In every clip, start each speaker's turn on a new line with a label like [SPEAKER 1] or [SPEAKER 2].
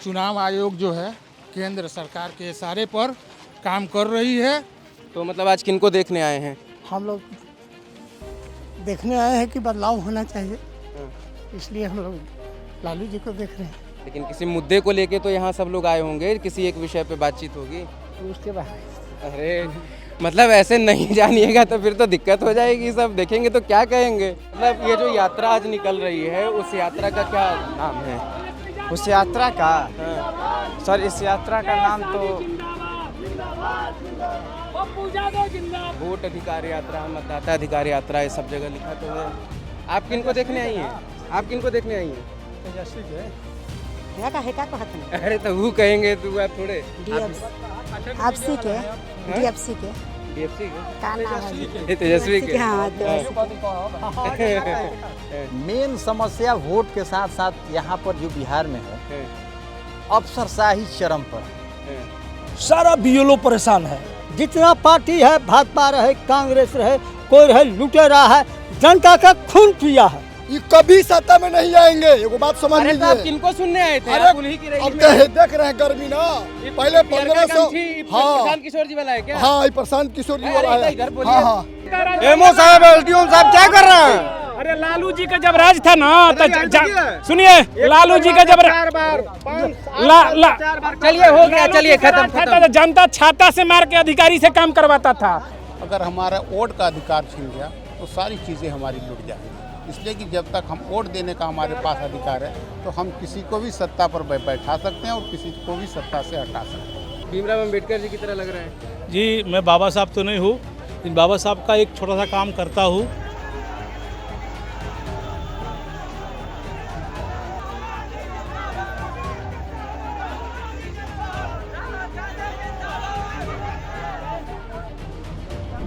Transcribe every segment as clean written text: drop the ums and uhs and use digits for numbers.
[SPEAKER 1] चुनाव आयोग जो है केंद्र सरकार के इशारे पर काम कर रही है।
[SPEAKER 2] तो मतलब आज किनको देखने आए हैं?
[SPEAKER 3] हम लोग देखने आए हैं कि बदलाव होना चाहिए, इसलिए हम लोग लालू जी को देख रहे हैं।
[SPEAKER 2] लेकिन किसी मुद्दे को लेके तो यहाँ सब लोग आए होंगे, किसी एक विषय पे बातचीत होगी।
[SPEAKER 3] तो उसके बाद
[SPEAKER 2] अरे मतलब ऐसे नहीं जानिएगा तो फिर तो दिक्कत हो जाएगी, सब देखेंगे तो क्या कहेंगे। मतलब ये जो यात्रा आज निकल रही है उस यात्रा का क्या नाम है?
[SPEAKER 4] उस यात्रा का सर, इस यात्रा का नाम तो
[SPEAKER 2] वोट अधिकार यात्रा, मतदाता अधिकार यात्रा, ये सब जगह लिखा तो है। आप किनको देखने आई हैं? आप किनको देखने आई हैं? अरे तो वो कहेंगे तो आप थोड़े
[SPEAKER 5] आपसी के डीएफसी के
[SPEAKER 2] डीएफसी के
[SPEAKER 5] का नाम है
[SPEAKER 2] तेजस्वी के।
[SPEAKER 5] हाँ
[SPEAKER 4] मेन समस्या वोट के साथ साथ यहाँ पर जो बिहार में है, अफसरशाही चरम पर है।
[SPEAKER 3] सारा बीएलओ परेशान है। जितना पार्टी है, भाजपा रहे, कांग्रेस रहे, कोई रहे, लुटेरा है, जनता का खून पिया है।
[SPEAKER 6] ये कभी सत्ता में नहीं आएंगे, एगो बात समझ
[SPEAKER 2] अरे तो आप
[SPEAKER 6] लीजिए।
[SPEAKER 2] किनको सुनने आए थे?
[SPEAKER 6] अरे
[SPEAKER 2] आप उन्हीं की रैली
[SPEAKER 6] अब
[SPEAKER 2] में।
[SPEAKER 6] देख रहे हैं गर्मी ना, पहले 1500। हाँ
[SPEAKER 2] प्रशांत किशोर जी वाला है क्या?
[SPEAKER 6] हाँ, ये प्रशांत किशोर जी वाला
[SPEAKER 2] अरे
[SPEAKER 6] है।
[SPEAKER 2] इधर बोलिए।
[SPEAKER 6] हाँ हाँ,
[SPEAKER 2] एमओ साहब, एलडीओ साहब क्या कर रहे हैं?
[SPEAKER 7] अरे लालू जी का जब राज था ना, तो सुनिए, लालू जी का जब
[SPEAKER 2] चलिए हो गया, चलिए खत्म।
[SPEAKER 7] जनता छाता से मार के अधिकारी से काम करवाता था।
[SPEAKER 8] अगर हमारा वोट का अधिकार छीन गया तो सारी चीज़ें हमारी लुट जाएंगी। इसलिए कि जब तक हम वोट देने का हमारे पास अधिकार है तो हम किसी को भी सत्ता पर बैठा सकते हैं और किसी को भी सत्ता से हटा सकते हैं।
[SPEAKER 2] भीमराव अंबेडकर जी की तरह लग रहे हैं
[SPEAKER 9] जी। मैं बाबा साहब तो नहीं हूँ, लेकिन बाबा साहब का एक छोटा सा काम करता हूँ।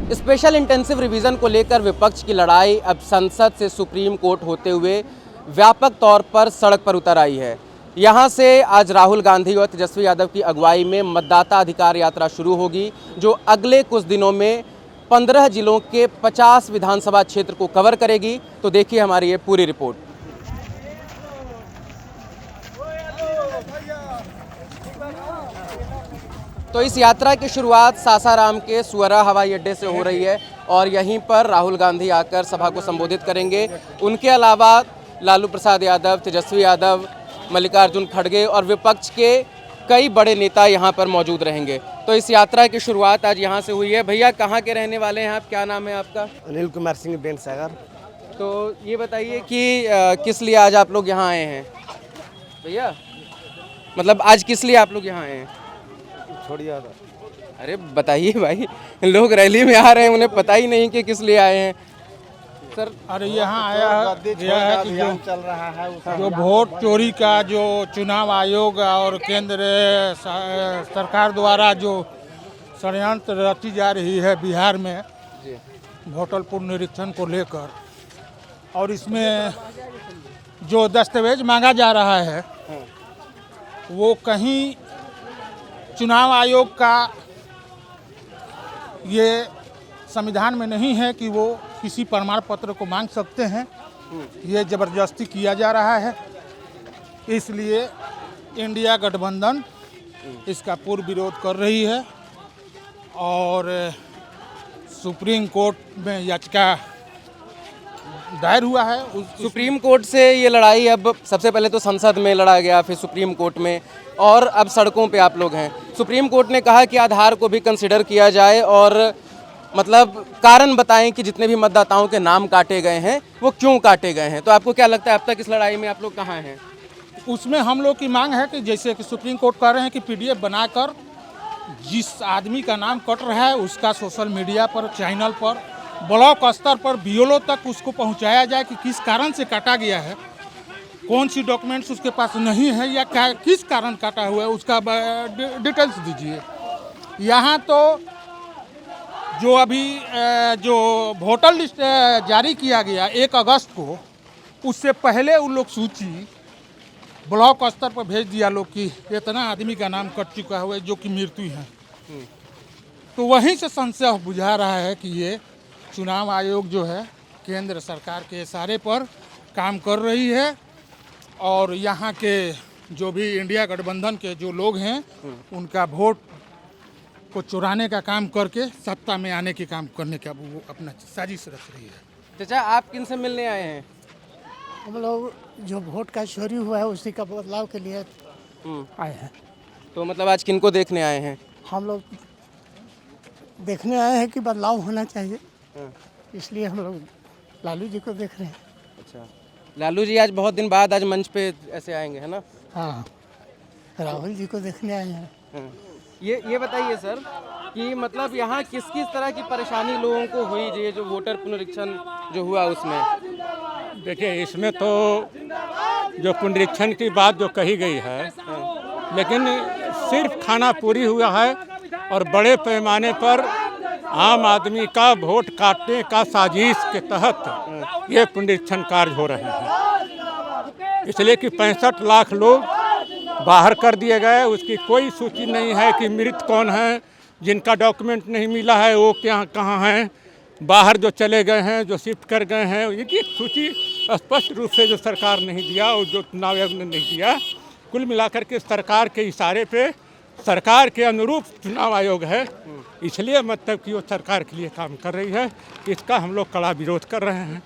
[SPEAKER 2] स्पेशल इंटेंसिव रिवीजन को लेकर विपक्ष की लड़ाई अब संसद से सुप्रीम कोर्ट होते हुए व्यापक तौर पर सड़क पर उतर आई है। यहां से आज राहुल गांधी और तेजस्वी यादव की अगुवाई में मतदाता अधिकार यात्रा शुरू होगी, जो अगले कुछ दिनों में 15 जिलों के 50 विधानसभा क्षेत्र को कवर करेगी। तो देखिए हमारी ये पूरी रिपोर्ट। तो इस यात्रा की शुरुआत सासाराम के सुअरा हवाई अड्डे से हो रही है और यहीं पर राहुल गांधी आकर सभा को संबोधित करेंगे। उनके अलावा लालू प्रसाद यादव, तेजस्वी यादव, मल्लिकार्जुन खड़गे और विपक्ष के कई बड़े नेता यहां पर मौजूद रहेंगे। तो इस यात्रा की शुरुआत आज यहां से हुई है। भैया कहां के रहने वाले हैं आप? क्या नाम है आपका?
[SPEAKER 4] अनिल कुमार सिंह बेन सागर।
[SPEAKER 2] तो ये बताइए कि किस लिए आज आप लोग यहाँ आए हैं भैया? मतलब आज किस लिए आप लोग यहाँ आए हैं?
[SPEAKER 4] छोड़िए,
[SPEAKER 2] अरे बताइए भाई, लोग रैली में आ रहे हैं, उन्हें पता ही नहीं कि किस लिए आए हैं सर।
[SPEAKER 1] अरे यहाँ आया है कि
[SPEAKER 4] चल रहा है
[SPEAKER 1] जो वोट चोरी का जो चुनाव आयोग और केंद्र सरकार द्वारा जो षड्यंत्र रची जा रही है बिहार में वोटर पुनरीक्षण को लेकर, और इसमें जो दस्तावेज मांगा जा रहा है वो कहीं चुनाव आयोग का ये संविधान में नहीं है कि वो किसी प्रमाण पत्र को मांग सकते हैं। ये ज़बरदस्ती किया जा रहा है, इसलिए इंडिया गठबंधन इसका पूर्ण विरोध कर रही है और सुप्रीम कोर्ट में याचिका दायर हुआ है।
[SPEAKER 2] सुप्रीम कोर्ट से ये लड़ाई अब सबसे पहले तो संसद में लड़ा गया, फिर सुप्रीम कोर्ट में, और अब सड़कों पे आप लोग हैं। सुप्रीम कोर्ट ने कहा कि आधार को भी कंसिडर किया जाए और मतलब कारण बताएं कि जितने भी मतदाताओं के नाम काटे गए हैं वो क्यों काटे गए हैं। तो आपको क्या लगता है अब तक इस लड़ाई में आप लोग कहाँ हैं?
[SPEAKER 1] उसमें हम लोग की मांग है कि जैसे कि सुप्रीम कोर्ट कह रहे हैं कि पीडीएफ बनाकर जिस आदमी का नाम कट रहा है उसका सोशल मीडिया पर, चैनल पर, ब्लॉक स्तर पर बीएलओ तक उसको पहुंचाया जाए कि किस कारण से काटा गया है, कौन सी डॉक्यूमेंट्स उसके पास नहीं है या क्या किस कारण काटा हुआ है, उसका डिटेल्स दीजिए। यहाँ तो जो अभी जो वोटर लिस्ट जारी किया गया 1 अगस्त को, उससे पहले उन लोग सूची ब्लॉक स्तर पर भेज दिया लोग कि इतना आदमी का नाम कट चुका हुआ है जो कि मृत्यु है। तो वहीं से संशय बुझा रहा है कि ये चुनाव आयोग जो है केंद्र सरकार के इशारे पर काम कर रही है और यहाँ के जो भी इंडिया गठबंधन के जो लोग हैं उनका वोट को चुराने का काम करके सत्ता में आने के काम करने का वो अपना साजिश रच रही है।
[SPEAKER 2] चाचा आप किन से मिलने आए हैं?
[SPEAKER 3] हम लोग जो वोट का चोरी हुआ है उसी का बदलाव के लिए आए हैं।
[SPEAKER 2] तो मतलब आज किनको देखने आए हैं?
[SPEAKER 3] हम लोग देखने आए हैं कि बदलाव होना चाहिए, इसलिए हम लोग लालू जी को देख रहे हैं।
[SPEAKER 2] अच्छा, लालू जी आज बहुत दिन बाद आज मंच पे ऐसे आएंगे, है ना?
[SPEAKER 3] हाँ, राहुल जी को देखने आए हैं।
[SPEAKER 2] हाँ। ये बताइए सर कि मतलब यहाँ किस किस तरह की परेशानी लोगों को हुई, ये जो वोटर पुनरीक्षण जो हुआ उसमें?
[SPEAKER 9] देखिए, इसमें तो जो पुनरीक्षण की बात जो कही गई है, लेकिन सिर्फ खाना पूरी हुआ है और बड़े पैमाने पर आम आदमी का वोट काटने का साजिश के तहत ये पुनरीक्षण कार्य हो रहे हैं। इसलिए कि 65 लाख लोग बाहर कर दिए गए, उसकी कोई सूची नहीं है कि मृत कौन है, जिनका डॉक्यूमेंट नहीं मिला है वो क्या कहाँ हैं, बाहर जो चले गए हैं, जो शिफ्ट कर गए हैं, ये सूची स्पष्ट रूप से जो सरकार नहीं दिया और जो चुनाव आयोग ने नहीं दिया। कुल मिलाकर के सरकार के इशारे पे सरकार के अनुरूप चुनाव आयोग है, इसलिए मतलब कि वो सरकार के लिए काम कर रही है। इसका हम लोग कड़ा विरोध कर रहे हैं।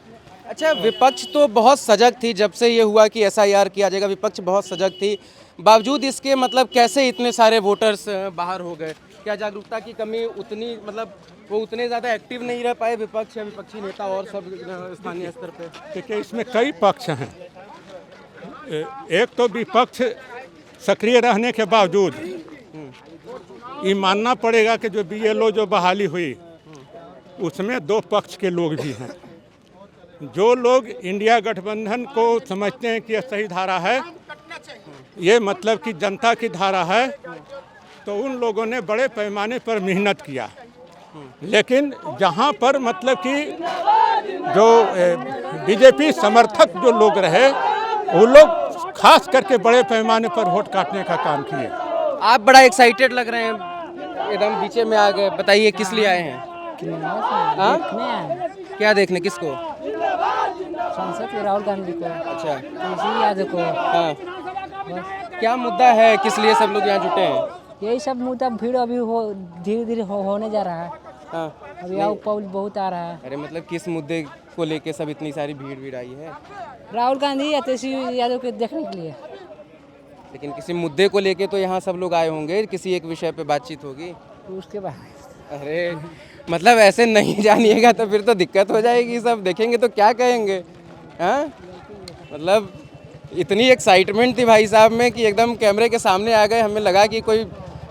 [SPEAKER 2] अच्छा, विपक्ष तो बहुत सजग थी जब से ये हुआ कि SIR किया जाएगा, विपक्ष बहुत सजग थी, बावजूद इसके मतलब कैसे इतने सारे वोटर्स बाहर हो गए? क्या जागरूकता की कमी उतनी, मतलब वो उतने ज़्यादा एक्टिव नहीं रह पाए विपक्ष या विपक्षी नेता और सब स्थानीय स्तर पे?
[SPEAKER 9] देखिए, इसमें कई पक्ष हैं। एक तो विपक्ष सक्रिय रहने के बावजूद ये मानना पड़ेगा कि जो BLO जो बहाली हुई उसमें 2 पक्ष के लोग भी हैं। जो लोग इंडिया गठबंधन को समझते हैं कि यह सही धारा है, ये मतलब कि जनता की धारा है, तो उन लोगों ने बड़े पैमाने पर मेहनत किया। लेकिन जहाँ पर मतलब कि जो BJP समर्थक जो लोग रहे, वो लोग खास करके बड़े पैमाने पर वोट काटने का काम किए।
[SPEAKER 2] आप बड़ा एक्साइटेड लग रहे हैं, एकदम बीचे में आ गए, बताइए किस लिए आए हैं? क्या देखने, किसको?
[SPEAKER 5] सांसद राहुल गांधी को।
[SPEAKER 2] अच्छा,
[SPEAKER 5] तेजस्वी यादव को।
[SPEAKER 2] हाँ, क्या मुद्दा है, किस लिए सब लोग यहाँ जुटे हैं?
[SPEAKER 5] यही सब मुद्दा, भीड़ अभी हो धीरे धीरे होने जा रहा है।
[SPEAKER 2] हाँ,
[SPEAKER 5] अभी यहाँ पब्लिक बहुत आ रहा है।
[SPEAKER 2] अरे मतलब किस मुद्दे को लेके सब इतनी सारी भीड़ आई है?
[SPEAKER 5] राहुल गांधी या तेजस्वी यादव को देखने के लिए।
[SPEAKER 2] लेकिन किसी मुद्दे को लेके तो यहाँ सब लोग आए होंगे, किसी एक विषय पे बातचीत होगी
[SPEAKER 5] उसके बाद।
[SPEAKER 2] अरे मतलब ऐसे नहीं जानिएगा तो फिर तो दिक्कत हो जाएगी, सब देखेंगे तो क्या कहेंगे? हाँ, मतलब इतनी एक्साइटमेंट थी भाई साहब में कि एकदम कैमरे के सामने आ गए, हमें लगा कि कोई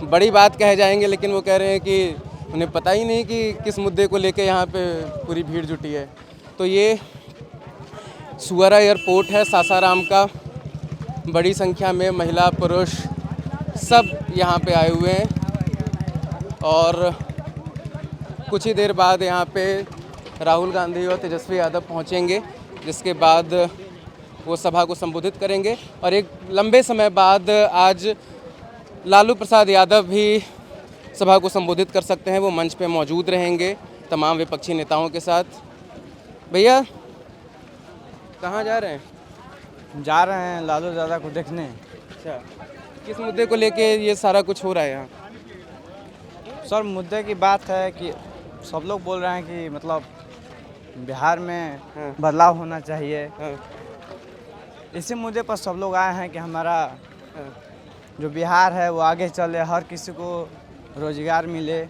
[SPEAKER 2] बड़ी बात कह जाएंगे, लेकिन वो कह रहे हैं कि उन्हें पता ही नहीं कि किस मुद्दे को लेके यहाँ पे पूरी भीड़ जुटी है। तो ये सुअरा एयरपोर्ट है सासाराम का, बड़ी संख्या में महिला पुरुष सब यहाँ पे आए हुए हैं और कुछ ही देर बाद यहाँ पे राहुल गांधी और तेजस्वी यादव पहुँचेंगे, जिसके बाद वो सभा को संबोधित करेंगे। और एक लंबे समय बाद आज लालू प्रसाद यादव भी सभा को संबोधित कर सकते हैं, वो मंच पे मौजूद रहेंगे तमाम विपक्षी नेताओं के साथ। भैया कहाँ जा रहे हैं?
[SPEAKER 4] जा रहे हैं लालू दादा को देखने।
[SPEAKER 2] अच्छा, किस मुद्दे को लेके ये सारा कुछ हो रहा है यहाँ?
[SPEAKER 4] सर, मुद्दे की बात है कि सब लोग बोल रहे हैं कि मतलब बिहार में बदलाव होना चाहिए। इसी मुद्दे पर सब लोग आए हैं कि हमारा जो बिहार है वो आगे चले, हर किसी को रोजगार मिले,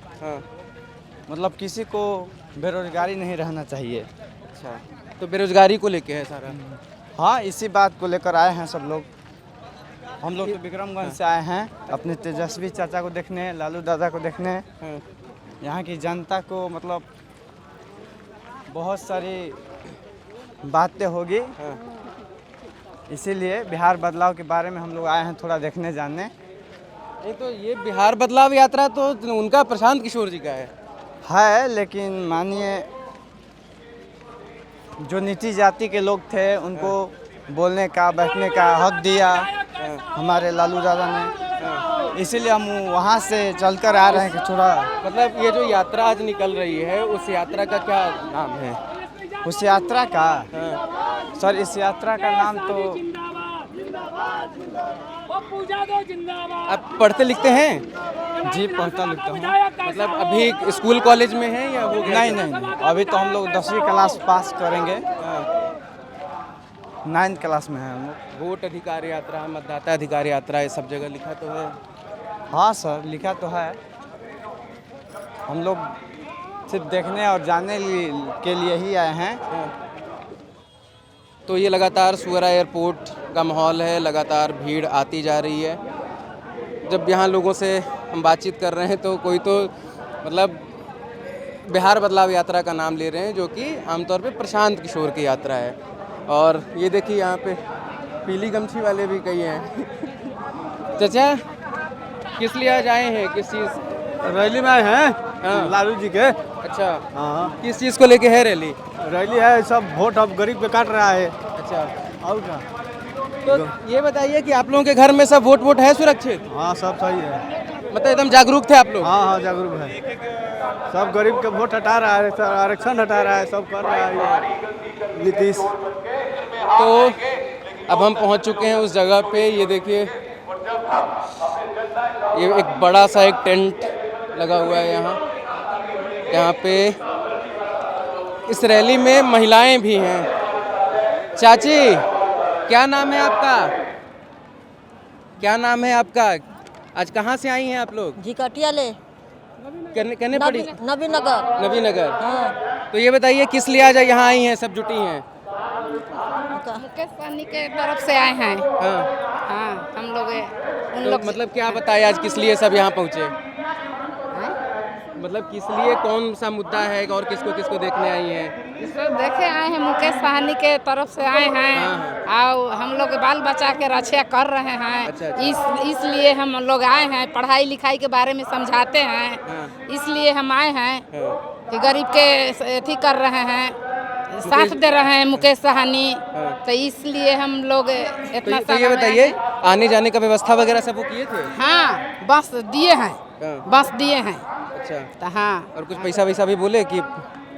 [SPEAKER 4] मतलब किसी को बेरोजगारी नहीं रहना चाहिए।
[SPEAKER 2] अच्छा, तो बेरोजगारी को लेके है सारा?
[SPEAKER 4] हाँ, इसी बात को लेकर आए हैं सब लोग। हम लोग तो विक्रमगंज से आए हैं अपने तेजस्वी चाचा को देखने, लालू दादा को देखने। यहाँ की जनता को मतलब बहुत सारी बातें होगी, इसीलिए बिहार बदलाव के बारे में हम लोग आए हैं थोड़ा देखने जानने।
[SPEAKER 2] नहीं तो ये बिहार बदलाव यात्रा तो उनका प्रशांत किशोर जी का है,
[SPEAKER 4] लेकिन मानिए जो नीची जाति के लोग थे उनको बोलने का, बैठने का हक दिया हमारे लालू दादा ने, इसीलिए हम वहाँ से चलकर आ रहे हैं कि थोड़ा
[SPEAKER 2] मतलब ये जो यात्रा आज निकल रही है उस यात्रा का क्या नाम है?
[SPEAKER 4] उस यात्रा का सर, इस यात्रा का नाम तो
[SPEAKER 2] आप पढ़ते लिखते हैं?
[SPEAKER 4] जी पढ़ता लिखता हूँ।
[SPEAKER 2] मतलब अभी स्कूल कॉलेज में है या हो गया?
[SPEAKER 4] नहीं, अभी तो हम लोग 10वीं क्लास पास करेंगे, 9th क्लास में है हम लोग।
[SPEAKER 2] वोट अधिकार यात्रा, मतदाता अधिकार यात्रा, ये सब जगह लिखा तो है?
[SPEAKER 4] हाँ सर, लिखा तो है। हम लोग सिर्फ देखने और जानने के लिए ही आए हैं।
[SPEAKER 2] तो ये लगातार सुअरा एयरपोर्ट का माहौल है, लगातार भीड़ आती जा रही है। जब यहाँ लोगों से हम बातचीत कर रहे हैं तो कोई तो मतलब बिहार बदलाव यात्रा का नाम ले रहे हैं, जो कि आमतौर पे प्रशांत किशोर की यात्रा है। और ये देखिए यहाँ पे पीली गमछी वाले भी कई हैं। चाचा किस लिए आज आए हैं, किस चीज़?
[SPEAKER 3] रैली में आए हैं
[SPEAKER 2] हाँ।
[SPEAKER 3] लालू जी के।
[SPEAKER 2] अच्छा,
[SPEAKER 3] हाँ,
[SPEAKER 2] किस चीज़ को लेके है रैली?
[SPEAKER 3] रैली है, सब वोट अब गरीब पे काट रहा है।
[SPEAKER 2] अच्छा,
[SPEAKER 3] और क्या?
[SPEAKER 2] तो ये बताइए कि आप लोगों के घर में सब वोट है सुरक्षित?
[SPEAKER 3] हाँ, सब सही है।
[SPEAKER 2] मतलब एकदम जागरूक थे आप लोग?
[SPEAKER 3] हाँ हाँ, जागरूक है। सब गरीब के वोट हटा रहा है, आरक्षण हटा रहा है, सब कर रहा है नीतीश।
[SPEAKER 2] तो अब हम पहुंच चुके हैं उस जगह पे। ये देखिए, ये एक बड़ा सा एक टेंट लगा हुआ है यहाँ पे इस रैली में महिलाएं भी हैं। चाची, क्या नाम है आपका? क्या नाम है आपका? आज कहाँ से आई हैं आप लोग?
[SPEAKER 10] जी कटिया ले
[SPEAKER 2] कहने पड़ी
[SPEAKER 10] नबी नगर।
[SPEAKER 2] नबी नगर।
[SPEAKER 10] हाँ।
[SPEAKER 2] तो ये बताइए किस लिए आज यहाँ आई हैं, सब जुटी हैं?
[SPEAKER 11] मुकेश सहनी के तरफ से आए हैं।
[SPEAKER 2] हाँ,
[SPEAKER 11] हाँ, हम लोग उन
[SPEAKER 2] तो
[SPEAKER 11] लोग
[SPEAKER 2] मतलब क्या बताए आज किस लिए सब यहाँ पहुँचे? मतलब किस लिए, कौन सा मुद्दा है और किसको किसको देखने आई हैं?
[SPEAKER 11] इसको देखे आए हैं, मुकेश सहनी के तरफ से आए हैं। और हम लोग बाल बच्चा के रक्षा कर रहे हैं।
[SPEAKER 2] अच्छा।
[SPEAKER 11] इसलिए हम लोग आए हैं, पढ़ाई लिखाई के बारे में समझाते हैं। इसलिए हम आए हैं कि गरीब के अथी कर रहे हैं, साथ दे रहे हैं मुकेश सहनी। तो इसलिए हम लोग इतना
[SPEAKER 2] तो ये बताइए, आने जाने का व्यवस्था वगैरह सब वो किए थे?
[SPEAKER 11] हाँ, बस दिए हैं, बस दिए हैं।
[SPEAKER 2] अच्छा,
[SPEAKER 11] तो हाँ।
[SPEAKER 2] और कुछ पैसा वैसा भी बोले कि?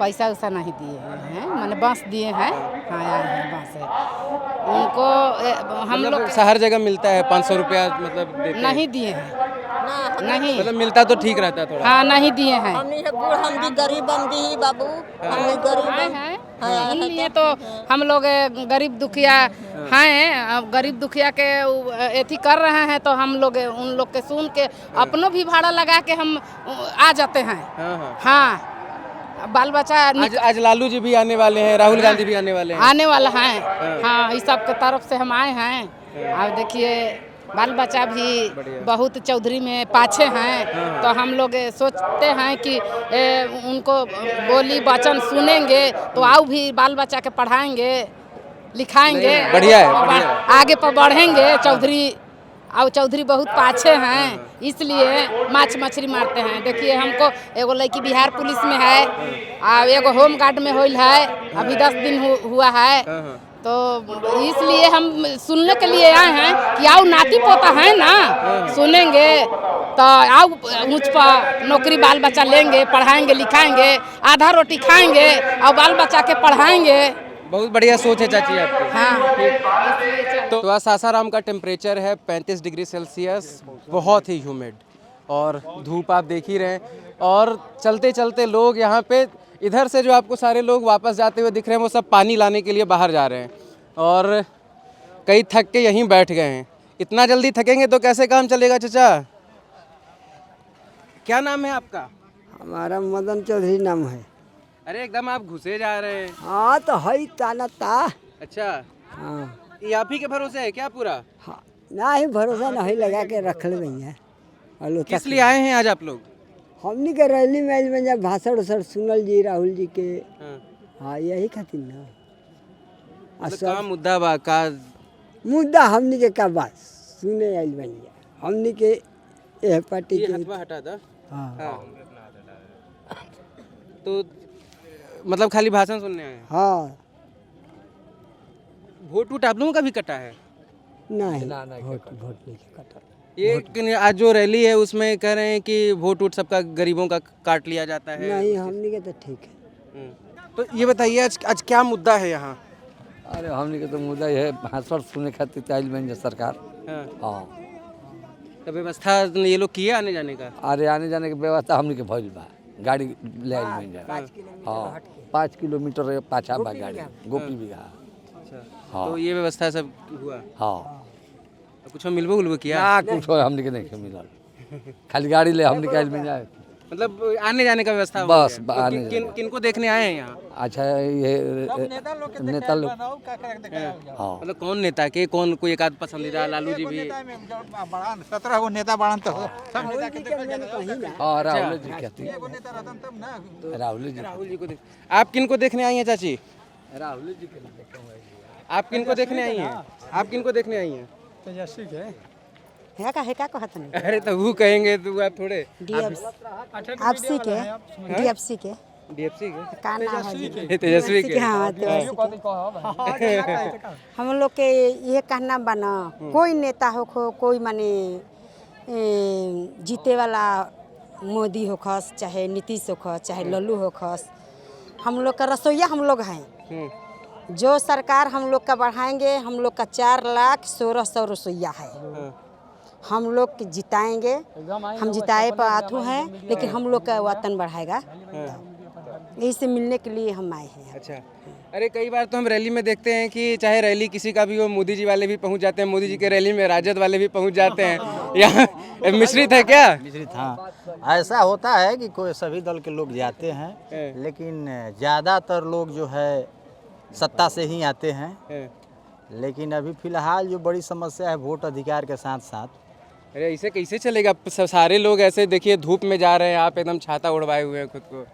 [SPEAKER 11] पैसा वैसा नहीं दिए हैं, मैंने बांस दिए हैं। हाँ, आए हैं बांस है उनको। हम लोग
[SPEAKER 2] हर जगह मिलता है 500 रुपया, मतलब देते हैं?
[SPEAKER 11] नहीं दिए हैं, नहीं।
[SPEAKER 2] मतलब मिलता तो ठीक रहता थोड़ा।
[SPEAKER 11] हाँ, नहीं दिए हैं।
[SPEAKER 10] हम भी गरीब, हम भी बाबू, हम भी गरीब हैं।
[SPEAKER 11] इसलिए तो हम लोग गरीब दुखिया हैं। अब गरीब दुखिया के एथी कर रहे हैं, तो हम लोग उन लोग के सुन के अपनों भी भाड़ा लगा के हम आ जाते हैं। हाँ, बाल बच्चा
[SPEAKER 2] आज लालू जी भी आने वाले हैं, राहुल गांधी भी आने वाले हैं,
[SPEAKER 11] आने वाला हैं। हाँ, इस सब के तरफ से हम आए हैं। और देखिए, बाल बच्चा भी बहुत चौधरी में पाछे हैं। तो हम लोग सोचते हैं कि उनको बोली वचन सुनेंगे तो आओ भी बाल बच्चा के पढ़ाएंगे लिखाएंगे,
[SPEAKER 2] बढ़िया है।
[SPEAKER 11] आगे पर बढ़ेंगे। चौधरी और चौधरी बहुत पाछे हैं, इसलिए माछ मछली मारते हैं। देखिए, हमको एगो लड़की बिहार पुलिस में है और एगो होम गार्ड में होल है, अभी 10 दिन हुआ है। तो इसलिए हम सुनने के लिए आए हैं कि आओ नाती पोता है ना, सुनेंगे तो आओ ऊँच पर नौकरी बाल बच्चा लेंगे, पढ़ाएंगे लिखाएंगे, आधा रोटी खाएंगे और बाल बच्चा के पढ़ाएंगे।
[SPEAKER 2] बहुत बढ़िया सोच है चाची आपकी।
[SPEAKER 11] हाँ।
[SPEAKER 2] तो आज सासाराम का टेम्परेचर है 35 डिग्री सेल्सियस, बहुत ही ह्यूमिड और धूप आप देख ही रहे हैं। और चलते चलते लोग यहाँ पे, इधर से जो आपको सारे लोग वापस जाते हुए दिख रहे हैं, वो सब पानी लाने के लिए बाहर जा रहे हैं और कई थक के यहीं बैठ गए हैं। इतना जल्दी थकेंगे तो कैसे काम चलेगा चाचा? क्या नाम है आपका?
[SPEAKER 3] हमारा मदन चौधरी नाम है।
[SPEAKER 2] अरे एकदम आप घुसे जा रहे हैं।
[SPEAKER 3] हाँ, तो है ताना ता।
[SPEAKER 2] अच्छा,
[SPEAKER 3] हाँ,
[SPEAKER 2] ये आप ही के भरोसे है क्या पूरा?
[SPEAKER 3] हाँ, ना ही भरोसा नहीं लगा के रख ले भैया।
[SPEAKER 2] किस लिए आए हैं आज आप लोग?
[SPEAKER 3] हमनी के रैली में जब भाषण उषण सुनल जी राहुल जी के। हाँ, यही खातिर ना।
[SPEAKER 2] का मुद्दा बा का
[SPEAKER 3] मुद्दा हमनी के का बात सुने आइल भैया। हमनी के यह पार्टी के
[SPEAKER 2] हटा था।
[SPEAKER 3] हाँ।
[SPEAKER 2] तो मतलब खाली भाषण सुनने आए?
[SPEAKER 3] हाँ।
[SPEAKER 2] वोट आप लोगों का भी कटा है?
[SPEAKER 3] नहीं, वोट नहीं कटा।
[SPEAKER 2] ये आज जो रैली है उसमें कह रहे हैं कि वोट सबका गरीबों का काट लिया जाता है।
[SPEAKER 3] नहीं, हमनी के तो ठीक है।
[SPEAKER 2] तो ये बताइए आज क्या मुद्दा है यहाँ?
[SPEAKER 12] अरे हमनी के तो मुद्दा है भाषण सुने खातिर आइल बन सरकार। हाँ,
[SPEAKER 2] तो व्यवस्था ये लोग किए आने जाने का?
[SPEAKER 3] अरे आने जाने की व्यवस्था हमने के भइल बा, गाड़ी ले आई मिल जाए। हाँ 5 किलोमीटर पाछा बा गाड़ी, गोपी बिघा।
[SPEAKER 2] हाँ। तो ये व्यवस्था सब हुआ?
[SPEAKER 3] हाँ
[SPEAKER 2] कुछ मिलबो उलबो किया?
[SPEAKER 3] ना कुछ हमने के नहीं मिलल, खाली गाड़ी ले हमने के मिल जाए।
[SPEAKER 2] मतलब आने जाने का व्यवस्था
[SPEAKER 3] बस
[SPEAKER 2] हो गया। तो किनको देखने आए हैं यहाँ?
[SPEAKER 3] अच्छा ये नेता लोग। हाँ
[SPEAKER 2] मतलब कौन नेता के, कौन कोई एक आध पसंदीदा? लालू जी भी?
[SPEAKER 6] 17 गो नेता बाड़न तो सब नेता के
[SPEAKER 3] हाँ राहुल जी कहती
[SPEAKER 2] राहुल जी को देख। आप किनको देखने आई हैं चाची?
[SPEAKER 3] राहुल जी
[SPEAKER 2] आप किनको देखने आई हैं? आप किनको देखने आई हैं?
[SPEAKER 6] तेजस्वी के
[SPEAKER 10] है का कहत नहीं
[SPEAKER 2] अरे तो वो कहेंगे तो आप थोड़े
[SPEAKER 10] डीएफसी के डीएफसी के
[SPEAKER 2] डीएफसी के
[SPEAKER 10] का नाम है
[SPEAKER 2] तेजस्वी के?
[SPEAKER 10] हाँ हम लोग के ये कहना बना कोई नेता हो कोई माने जीते वाला मोदी हो खस चाहे नीतीश हो खस चाहे लल्लू हो खस, हम लोग का रसोईया हम लोग हैं। जो सरकार हम लोग का बढ़ाएंगे, हम लोग का 4,16,100 रसोईया है। हम लोग जिताएंगे, हम जिताए पर आथू हैं, लेकिन हम लोग का वतन बढ़ाएगा, यही से मिलने के लिए हम आए हैं।
[SPEAKER 2] अच्छा, अरे कई बार तो हम रैली में देखते हैं कि चाहे रैली किसी का भी हो, मोदी जी वाले भी पहुंच जाते हैं, मोदी जी के रैली में राजद वाले भी पहुंच जाते हैं। यहाँ मिश्रित है क्या?
[SPEAKER 12] मिश्रित, हाँ ऐसा होता है कि कोई सभी दल के लोग जाते हैं, लेकिन ज़्यादातर लोग जो है सत्ता से ही आते हैं। लेकिन अभी फिलहाल जो बड़ी समस्या है वोट अधिकार के साथ साथ।
[SPEAKER 2] अरे ऐसे कैसे चलेगा? सारे लोग ऐसे देखिए धूप में जा रहे हैं, आप एकदम छाता उड़वाए हुए हैं खुद को।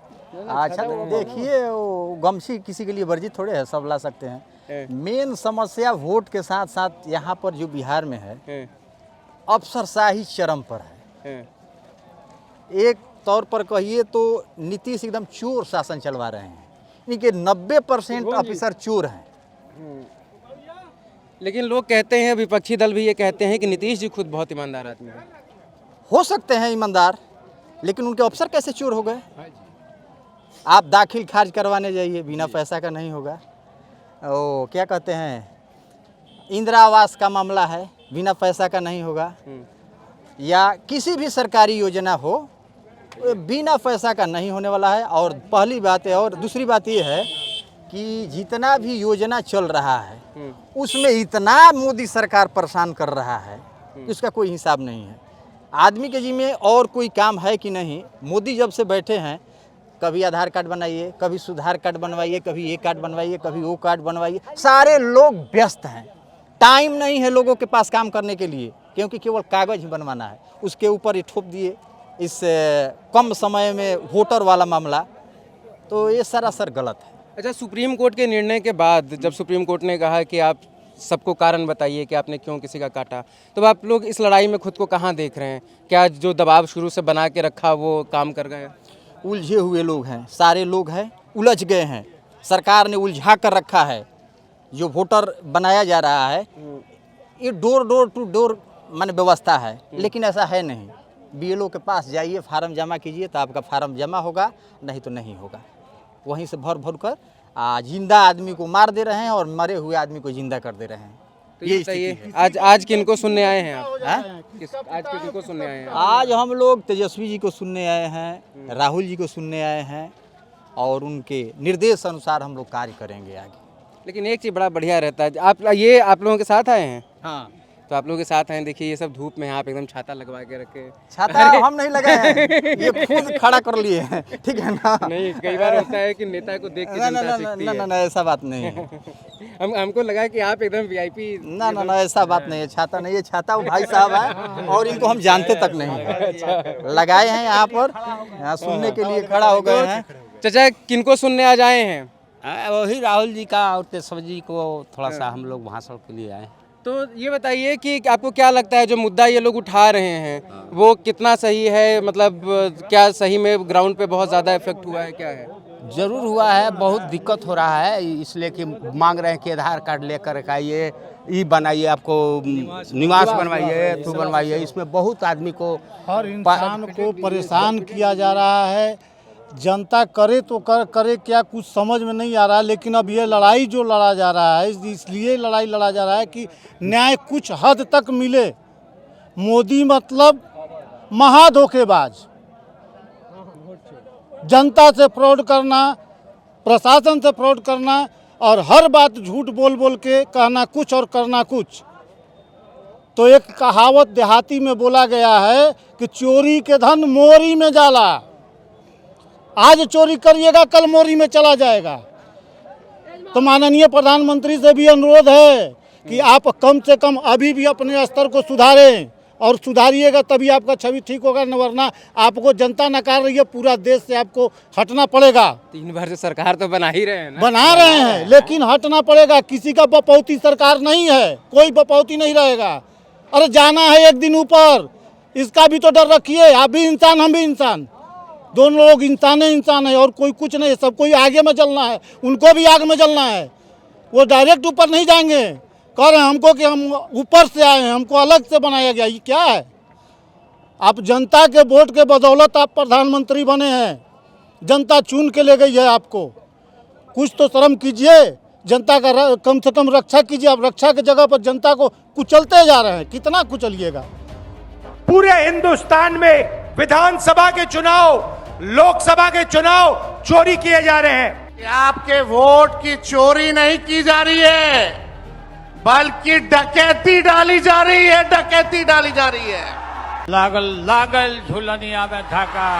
[SPEAKER 12] अच्छा देखिए वो गमछी किसी के लिए वर्जित थोड़े है, सब ला सकते हैं। मेन समस्या वोट के साथ साथ यहाँ पर जो बिहार में है अफसरशाही चरम पर है। एक तौर पर कहिए तो नीतीश एकदम चोर शासन चलवा रहे हैं, इनके 90% ऑफिसर चोर हैं।
[SPEAKER 2] लेकिन लोग कहते हैं, विपक्षी दल भी ये कहते हैं कि नीतीश जी खुद बहुत ईमानदार आदमी है।
[SPEAKER 12] हो सकते हैं ईमानदार, लेकिन उनके अफसर कैसे चोर हो गए? आप दाखिल खारिज करवाने जाइए, बिना पैसा का नहीं होगा। ओ क्या कहते हैं, इंदिरा आवास का मामला है, बिना पैसा का नहीं होगा। या किसी भी सरकारी योजना हो, बिना पैसा का नहीं होने वाला है। और पहली बात है, और दूसरी बात ये है कि जितना भी योजना चल रहा है उसमें इतना मोदी सरकार परेशान कर रहा है कि उसका कोई हिसाब नहीं है। आदमी के जिम्मे और कोई काम है कि नहीं? मोदी जब से बैठे हैं, कभी आधार कार्ड बनाइए, कभी सुधार कार्ड बनवाइए, कभी ये कार्ड बनवाइए, कभी वो कार्ड बनवाइए। सारे लोग व्यस्त हैं, टाइम नहीं है लोगों के पास काम करने के लिए, क्योंकि केवल कागज़ ही बनवाना है। उसके ऊपर ये ठोप दिए इस कम समय में वोटर वाला मामला, तो ये सरासर गलत है।
[SPEAKER 2] अच्छा, सुप्रीम कोर्ट के निर्णय के बाद जब सुप्रीम कोर्ट ने कहा कि आप सबको कारण बताइए कि आपने क्यों किसी का काटा, तो आप लोग इस लड़ाई में खुद को कहाँ देख रहे हैं? क्या जो दबाव शुरू से बना के रखा वो काम कर गए?
[SPEAKER 12] उलझे हुए लोग हैं, सारे लोग हैं, उलझ गए हैं। सरकार ने उलझा कर रखा है। जो वोटर बनाया जा रहा है ये डोर टू डोर माने व्यवस्था है, लेकिन ऐसा है नहीं। BLO के पास जाइए, फार्म जमा कीजिए तो आपका फार्म जमा होगा, नहीं तो नहीं होगा। वहीं से भर कर जिंदा आदमी को मार दे रहे हैं और मरे हुए आदमी को जिंदा कर दे रहे हैं।
[SPEAKER 2] तो ये बताइए, आज किनको सुनने आए हैं आप? आज किनको सुनने आए हैं?
[SPEAKER 12] आज हम लोग तेजस्वी जी को सुनने आए हैं, राहुल जी को सुनने आए हैं, और उनके निर्देश अनुसार हम लोग कार्य करेंगे आगे।
[SPEAKER 2] लेकिन एक चीज़ बड़ा बढ़िया रहता है, आप लोगों के साथ आए हैं?
[SPEAKER 12] हाँ,
[SPEAKER 2] तो आप लोगों के साथ हैं। देखिए ये सब धूप में आप एकदम छाता लगवा के रखे।
[SPEAKER 12] छाता हम नहीं लगाए हैं, ये खुद खड़ा कर लिए हैं, ठीक है ना?
[SPEAKER 2] नहीं, कई बार होता है कि नेता को देख के जनता सीखती है।
[SPEAKER 12] ना ऐसा बात नहीं है।
[SPEAKER 2] हमको लगा कि आप एकदम VIP।
[SPEAKER 12] ना ऐसा बात नहीं है। छाता नहीं है, छाता वो भाई साहब है और इनको हम जानते तक नहीं है। लगाए हैं यहाँ पर, यहाँ सुनने के लिए खड़ा हो गए हैं।
[SPEAKER 2] चाचा किनको सुनने आज आए हैं?
[SPEAKER 13] वही राहुल जी का और तेजस्वी जी को थोड़ा सा हम लोग भाषण के लिए आए।
[SPEAKER 2] तो ये बताइए कि आपको क्या लगता है जो मुद्दा ये लोग उठा रहे हैं वो कितना सही है? मतलब क्या सही में ग्राउंड पे बहुत ज़्यादा इफेक्ट हुआ है, क्या है?
[SPEAKER 13] जरूर हुआ है, बहुत दिक्कत हो रहा है, इसलिए कि मांग रहे हैं कि आधार कार्ड लेकर आइए, ये बनाइए, आपको निवास बनवाइए, तो बनवाइए। इसमें बहुत आदमी को,
[SPEAKER 6] हर इंसान को परेशान किया जा रहा है। जनता करे तो करे क्या, कुछ समझ में नहीं आ रहा है। लेकिन अब ये लड़ाई जो लड़ा जा रहा है, इसलिए लड़ाई लड़ा जा रहा है कि न्याय कुछ हद तक मिले। मोदी मतलब महाधोखेबाज। जनता से फ्रॉड करना, प्रशासन से फ्रॉड करना और हर बात झूठ बोल बोल के कहना कुछ और करना कुछ। तो एक कहावत देहाती में बोला गया है कि चोरी के धन मोरी में जाला। आज चोरी करिएगा कल मोरी में चला जाएगा। तो माननीय प्रधानमंत्री से भी अनुरोध है कि आप कम से कम अभी भी अपने स्तर को सुधारें और सुधारिएगा तभी आपका छवि ठीक होगा, न वरना आपको जनता नकार रही है, पूरा देश से आपको हटना पड़ेगा।
[SPEAKER 2] 3 बार से सरकार तो बना ही रहे हैं ना?
[SPEAKER 6] बना रहे हैं लेकिन हटना पड़ेगा। किसी का बपौती सरकार नहीं है, कोई बपौती नहीं रहेगा। अरे जाना है एक दिन ऊपर, इसका भी तो डर रखिए। आप भी इंसान, हम भी इंसान, दोनों लोग इंसान है और कोई कुछ नहीं है। सबको ही आगे में जलना है, उनको भी आग में जलना है। वो डायरेक्ट ऊपर नहीं जाएंगे। कह रहे हैं हमको कि हम ऊपर से आए हैं, हमको अलग से बनाया गया। ये क्या है? आप जनता के वोट के बदौलत आप प्रधानमंत्री बने हैं, जनता चुन के ले गई है आपको। कुछ तो शर्म कीजिए, जनता का कम से कम रक्षा कीजिए। आप रक्षा की जगह पर जनता को कुचलते जा रहे हैं। कितना कुचलिएगा?
[SPEAKER 14] पूरे हिंदुस्तान में विधानसभा के चुनाव, लोकसभा के चुनाव चोरी किए जा रहे हैं।
[SPEAKER 8] आपके वोट की चोरी नहीं की जा रही है, बल्कि डकैती डाली जा रही है, डकैती डाली जा रही है।
[SPEAKER 14] लागल लागल झुलनिया में धाका,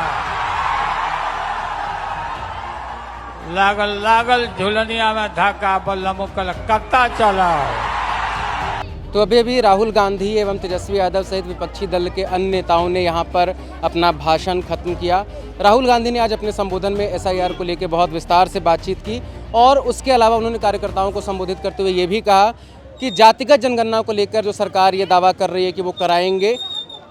[SPEAKER 14] लागल लागल झुलनिया में धाका, बल्लम कलकत्ता चला।
[SPEAKER 2] तो अभी राहुल गांधी एवं तेजस्वी यादव सहित विपक्षी दल के अन्य नेताओं ने यहाँ पर अपना भाषण खत्म किया। राहुल गांधी ने आज अपने संबोधन में एसआईआर को लेकर बहुत विस्तार से बातचीत की और उसके अलावा उन्होंने कार्यकर्ताओं को संबोधित करते हुए ये भी कहा कि जातिगत जनगणना को लेकर जो सरकार ये दावा कर रही है कि वो कराएंगे,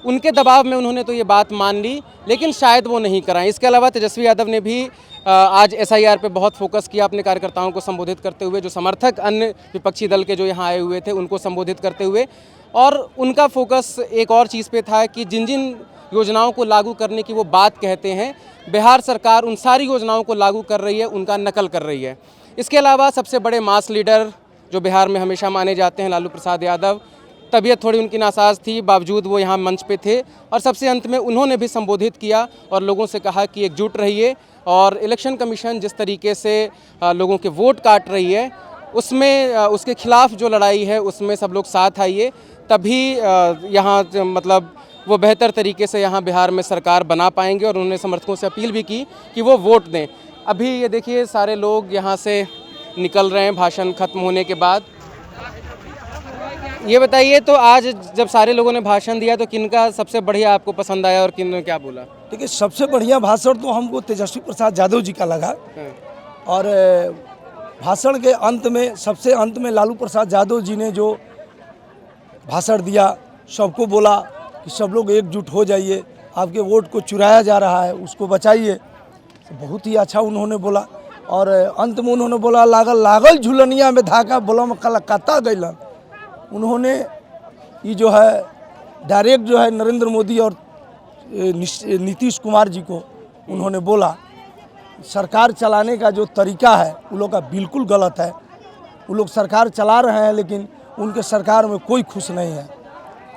[SPEAKER 2] उनके दबाव में उन्होंने तो ये बात मान ली, लेकिन शायद वो नहीं कराएं। इसके अलावा तेजस्वी यादव ने भी आज एसआईआर पे बहुत फोकस किया अपने कार्यकर्ताओं को संबोधित करते हुए। जो समर्थक अन्य विपक्षी दल के जो यहाँ आए हुए थे उनको संबोधित करते हुए, और उनका फोकस एक और चीज़ पे था कि जिन जिन योजनाओं को लागू करने की वो बात कहते हैं, बिहार सरकार उन सारी योजनाओं को लागू कर रही है, उनका नकल कर रही है। इसके अलावा सबसे बड़े मास लीडर जो बिहार में हमेशा माने जाते हैं, लालू प्रसाद यादव, तबीयत थोड़ी उनकी नासाज थी, बावजूद वो यहाँ मंच पे थे और सबसे अंत में उन्होंने भी संबोधित किया और लोगों से कहा कि एकजुट रहिए और इलेक्शन कमीशन जिस तरीके से लोगों के वोट काट रही है उसमें उसके खिलाफ जो लड़ाई है उसमें सब लोग साथ आइए, तभी यहाँ मतलब वो बेहतर तरीके से यहाँ बिहार में सरकार बना पाएंगे। और उन्होंने समर्थकों से अपील भी की कि वो वोट दें। अभी ये देखिए सारे लोग यहाँ से निकल रहे हैं भाषण खत्म होने के बाद। ये बताइए, तो आज जब सारे लोगों ने भाषण दिया तो किनका सबसे बढ़िया आपको पसंद आया और किन ने क्या बोला?
[SPEAKER 15] देखिए, सबसे बढ़िया भाषण तो हमको तेजस्वी प्रसाद यादव जी का लगा। और भाषण के अंत में, सबसे अंत में लालू प्रसाद यादव जी ने जो भाषण दिया, सबको बोला कि सब लोग एकजुट हो जाइए, आपके वोट को चुराया जा रहा है, उसको बचाइए। बहुत ही अच्छा उन्होंने बोला। और अंत में उन्होंने बोला लागल लागल झुलनिया में धाका, बोला में कलकत्ता गइलन। उन्होंने ये जो है डायरेक्ट जो है नरेंद्र मोदी और नीतीश कुमार जी को उन्होंने बोला, सरकार चलाने का जो तरीका है उन लोग का बिल्कुल गलत है। वो लोग सरकार चला रहे हैं लेकिन उनके सरकार में कोई खुश नहीं है।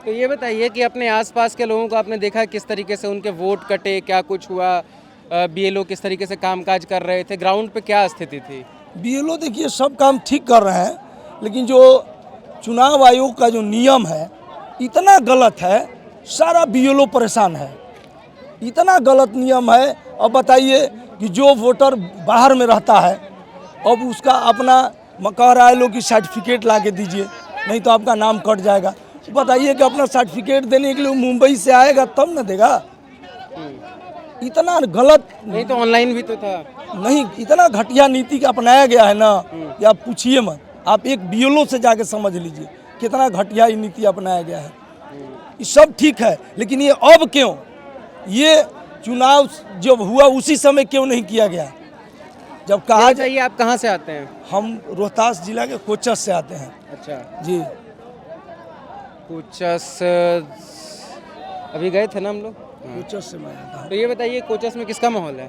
[SPEAKER 2] तो ये बताइए कि अपने आसपास के लोगों को आपने देखा किस तरीके से उनके वोट कटे, क्या कुछ हुआ? बीएलओ किस तरीके से कामकाज कर रहे थे, ग्राउंड पे क्या स्थिति थी?
[SPEAKER 15] बीएलओ देखिए सब काम ठीक कर रहे हैं, लेकिन जो चुनाव आयोग का जो नियम है इतना गलत है, सारा बीएलओ परेशान है। इतना गलत नियम है। अब बताइए कि जो वोटर बाहर में रहता है, अब उसका अपना कह रहा है लोग कि सर्टिफिकेट ला के दीजिए, नहीं तो आपका नाम कट जाएगा। बताइए कि अपना सर्टिफिकेट देने के लिए मुंबई से आएगा तब न देगा। इतना गलत,
[SPEAKER 2] नहीं तो ऑनलाइन भी तो था।
[SPEAKER 15] नहीं, इतना घटिया नीति का अपनाया गया है ना, या पूछिए मत। आप एक बीएलओ से जाके समझ लीजिए कितना घटिया नीति अपनाया गया है। ये सब ठीक है, लेकिन ये अब क्यों, ये चुनाव जब हुआ उसी समय क्यों नहीं किया गया? जब कहा
[SPEAKER 2] जाइए, आप कहाँ से आते हैं?
[SPEAKER 15] हम रोहतास जिला के कोचस से आते हैं।
[SPEAKER 2] अच्छा
[SPEAKER 15] जी,
[SPEAKER 2] कोचस अभी गए थे ना हम लोग?
[SPEAKER 15] कोचस से मैं आता हूँ।
[SPEAKER 2] तो ये बताइए कोचस में किसका माहौल है?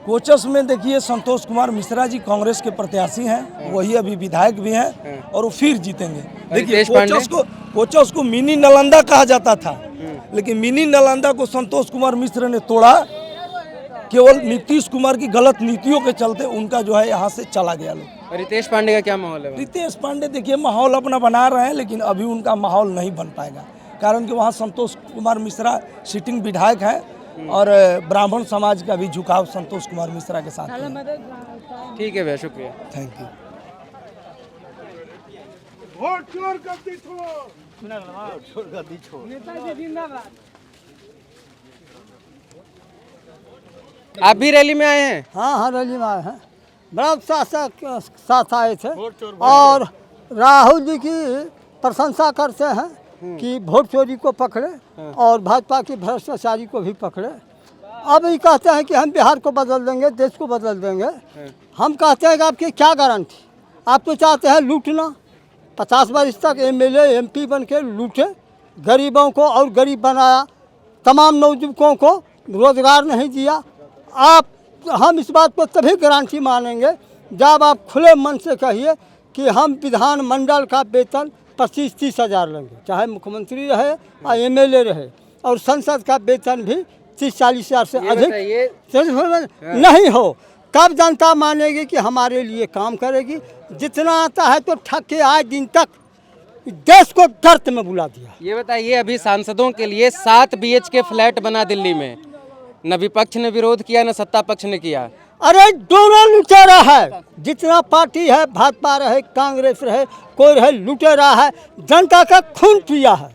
[SPEAKER 15] कोचस में देखिए संतोष कुमार मिश्रा जी कांग्रेस के प्रत्याशी हैं, वही अभी विधायक भी हैं और वो फिर जीतेंगे। देखिए कोचस को मिनी नालंदा कहा जाता था, लेकिन मिनी नालंदा को संतोष कुमार मिश्र ने तोड़ा। केवल नीतीश कुमार की गलत नीतियों के चलते उनका जो है यहाँ से चला गया लोग।
[SPEAKER 2] रितेश पांडे का क्या माहौल है?
[SPEAKER 15] रितेश पांडे देखिए माहौल अपना बना रहे हैं, लेकिन अभी उनका माहौल नहीं बन पाएगा, कारण कि वहाँ संतोष कुमार मिश्रा सिटिंग विधायक है और ब्राह्मण समाज का भी झुकाव संतोष कुमार मिश्रा के साथ है।
[SPEAKER 2] ठीक है भैया, शुक्रिया।
[SPEAKER 15] Thank you.
[SPEAKER 2] आप भी रैली में आए हैं?
[SPEAKER 3] हाँ हाँ, रैली में आए हैं, बड़ा उत्साह साथ आए थे और राहुल जी की प्रशंसा करते हैं कि वोट चोरी को पकड़े और भाजपा की भ्रष्टाचारी को भी पकड़े। अब ये कहते हैं कि हम बिहार को बदल देंगे, देश को बदल देंगे। हम कहते हैं कि आपकी क्या गारंटी? आप तो चाहते हैं लूटना, 50 वर्ष तक MLA MP बन के लूटे, गरीबों को और गरीब बनाया, तमाम नौजुवकों को रोजगार नहीं दिया। हम इस बात को तभी गारंटी मानेंगे जब आप खुले मन से कहिए कि हम विधानमंडल का वेतन 25-30 हज़ार लेंगे, चाहे मुख्यमंत्री रहे या MLA रहे, और संसद का वेतन भी 30-40 हज़ार से अधिक नहीं हो। तब जनता मानेगी कि हमारे लिए काम करेगी। जितना आता है तो ठग के आए दिन तक देश को गर्त में बुला दिया।
[SPEAKER 2] ये बताइए, अभी सांसदों के लिए 7 BHK फ्लैट बना दिल्ली में, न विपक्ष ने विरोध किया न सत्ता पक्ष ने किया।
[SPEAKER 3] अरे दोनों लुटेरा है, जितना पार्टी है, भाजपा रहे कांग्रेस रहे कोई रहे, लुटेरा है, जनता का खून पिया है,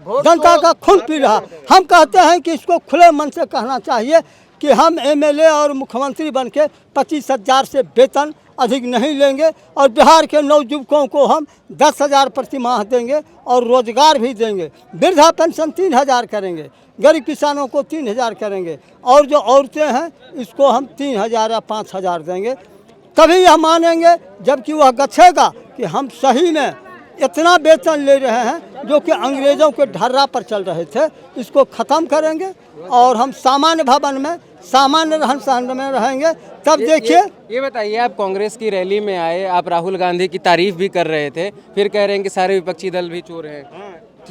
[SPEAKER 3] जनता का खून पी रहा। हम कहते हैं कि इसको खुले मन से कहना चाहिए कि हम MLA और मुख्यमंत्री बन के 25 हज़ार से वेतन अधिक नहीं लेंगे और बिहार के नौजुवकों को हम 10 हज़ार प्रति माह देंगे और रोजगार भी देंगे। वृद्धा पेंशन 3 हज़ार करेंगे, गरीब किसानों को 3 हज़ार करेंगे और जो औरतें हैं इसको हम 3 हज़ार या 5 हज़ार देंगे। तभी हम मानेंगे जबकि वह गछेगा कि हम सही में इतना वेतन ले रहे हैं जो कि अंग्रेज़ों के ढर्रा पर चल रहे थे, इसको ख़त्म करेंगे और हम सामान्य भवन में सामान्य रहन सहन में रहेंगे। तब देखिए,
[SPEAKER 2] ये बताइए, आप कांग्रेस की रैली में आए, आप राहुल गांधी की तारीफ भी कर रहे थे, फिर कह रहे हैं कि सारे विपक्षी दल भी चोर हैं।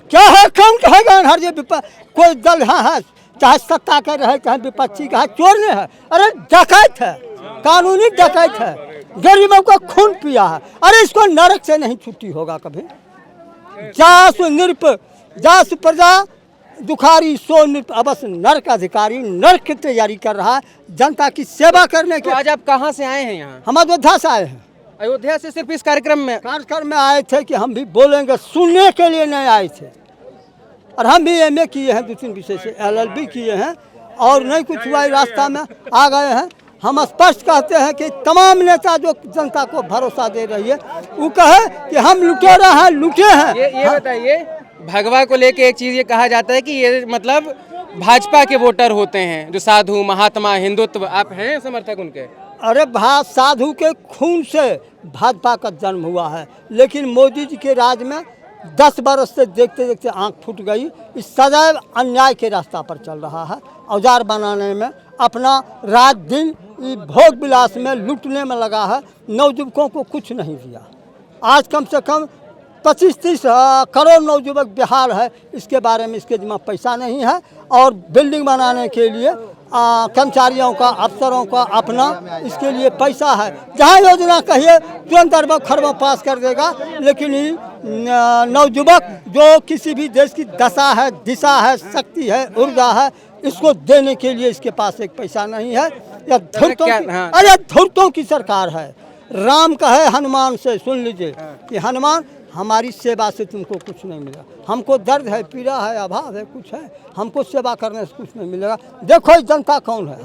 [SPEAKER 3] क्या है, कौन कहेगा हर ये कोई दल है चाहे सत्ता का रहे चाहे विपक्षी का है, चोर नहीं है। अरे डकैत है, कानूनी डकैत है, गरीबों को खून पिया है। अरे इसको नरक से नहीं छुट्टी होगा कभी। जासु नृप जासु प्रजा दुखारी सो नृप अवश्य नरक अधिकारी, नरक की तैयारी कर रहा है जनता की सेवा करने के।
[SPEAKER 2] आज आप कहाँ से आए हैं यहाँ?
[SPEAKER 3] हम अयोध्या से आए हैं।
[SPEAKER 2] अयोध्या से सिर्फ इस कार्यक्रम में
[SPEAKER 3] आए थे कि हम भी बोलेंगे, सुनने के लिए नहीं आए थे। और हम भी MA किए हैं, 2-3 विषय से LLB किए हैं और नहीं कुछ हुआ, रास्ता में आ गए हैं। हम स्पष्ट कहते हैं कि तमाम नेता जो जनता को भरोसा दे रही है वो कहे कि हम लुटेरा हैं, लुटे हैं।
[SPEAKER 2] ये बताइए, भगवा को लेके एक चीज़ ये कहा जाता है कि ये मतलब भाजपा के वोटर होते हैं, जो साधु महात्मा हिंदुत्व, आप हैं समर्थक उनके?
[SPEAKER 3] अरे साधु के खून से भाजपा का जन्म हुआ है, लेकिन मोदी जी के राज में 10 बरस से देखते देखते आंख फूट गई। इस सदैव अन्याय के रास्ता पर चल रहा है, औजार बनाने में, अपना रात दिन भोग विलास में लूटने में लगा है, नौजुवकों को कुछ नहीं दिया। आज कम से कम 25-30 करोड़ नौजुवक बिहार है, इसके बारे में इसके जिम्मा पैसा नहीं है और बिल्डिंग बनाने के लिए कर्मचारियों का, अफसरों का अपना इसके लिए पैसा है। जहाँ योजना कहिए तुरंत अरबों खरबों पास कर देगा, लेकिन नौजुवक जो किसी भी देश की दशा है, दिशा है, शक्ति है, ऊर्जा है, इसको देने के लिए इसके पास एक पैसा नहीं है। या धूर्तों की सरकार है। राम कहे हनुमान से, सुन लीजिए कि हनुमान हमारी सेवा से तुमको कुछ नहीं मिला, हमको दर्द है, पीड़ा है, अभाव है, कुछ है, हमको सेवा करने से कुछ नहीं मिलेगा। देखो जनता कौन है?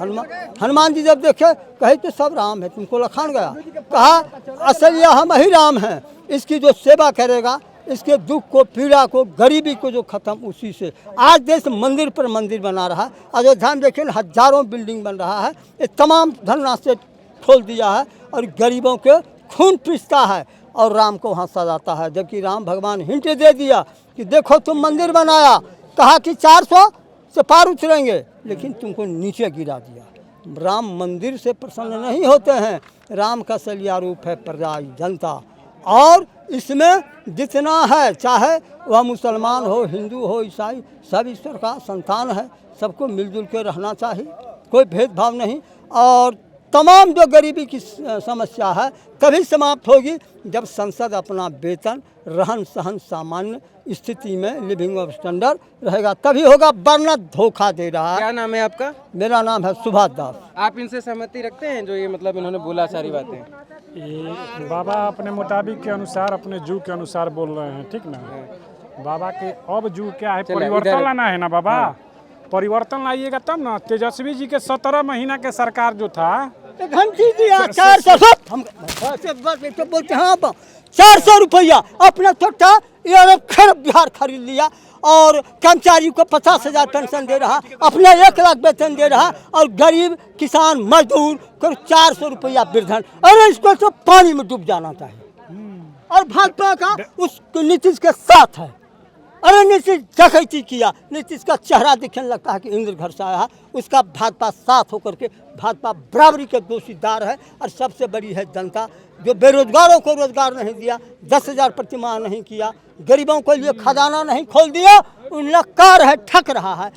[SPEAKER 3] हनुमान जी जब देखे कहे तो सब राम है, तुमको लखान गया, कहा असल हम ही राम हैं, इसकी जो सेवा करेगा, इसके दुख को, पीड़ा को, गरीबी को जो खत्म, उसी से। आज देश मंदिर पर मंदिर बना रहा है। अयोध्या में देखिए हजारों बिल्डिंग बन रहा है, ये तमाम धनराशि खोल दिया है और गरीबों के खून पीसता है और राम को वहाँ सजाता है। जबकि राम भगवान हिंट दे दिया कि देखो तुम मंदिर बनाया, कहा कि 400 से पार उतरेंगे, लेकिन तुमको नीचे गिरा दिया। राम मंदिर से प्रसन्न नहीं होते हैं। राम का सलिया रूप है प्रजा, जनता, और इसमें जितना है, चाहे वह मुसलमान हो, हिंदू हो, ईसाई, सब ईश्वर का संतान है। सबको मिलजुल के रहना चाहिए, कोई भेदभाव नहीं। और तमाम जो गरीबी की समस्या है तभी समाप्त होगी जब संसद अपना वेतन, रहन सहन सामान्य स्थिति में लिविंग स्टैंडर्ड रहेगा, तभी होगा, वरना धोखा दे रहा है।
[SPEAKER 2] क्या नाम है आपका?
[SPEAKER 3] मेरा नाम है सुभाष दास।
[SPEAKER 2] आप इनसे सहमति रखते हैं जो ये मतलब इन्होंने बोला सारी बातें?
[SPEAKER 7] ये बाबा अपने मुताबिक के अनुसार, अपने जुग के अनुसार बोल रहे हैं, ठीक ना। बाबा के अब जुग क्या है, परिवर्तन लाना है ना बाबा। परिवर्तन लाइएगा तब ना। तेजस्वी जी के 17 महीना के सरकार जो था,
[SPEAKER 3] घंटी दिया 400, हम बोलते हैं 400 रुपया अपना छोटा खरब बिहार खरीद लिया, और कर्मचारी को 50,000 पेंशन दे रहा, अपना 1 लाख वेतन दे रहा, और गरीब किसान मजदूर को 400 रुपया वृद्धन। अरे इसको तो पानी में डूब जाना चाहिए। और भाजपा का उस नीतीश के साथ है। अरे नीतीश डकैती किया, नीतीश का चेहरा दिखने लगता है कि इंद्र घर से आया है। उसका भाजपा साथ होकर के भाजपा बराबरी के दोषीदार है। और सबसे बड़ी है जनता, जो बेरोजगारों को रोजगार नहीं दिया, 10,000 प्रतिमाह नहीं किया, गरीबों के लिए खजाना नहीं खोल दिया, नकार है, ठक रहा है।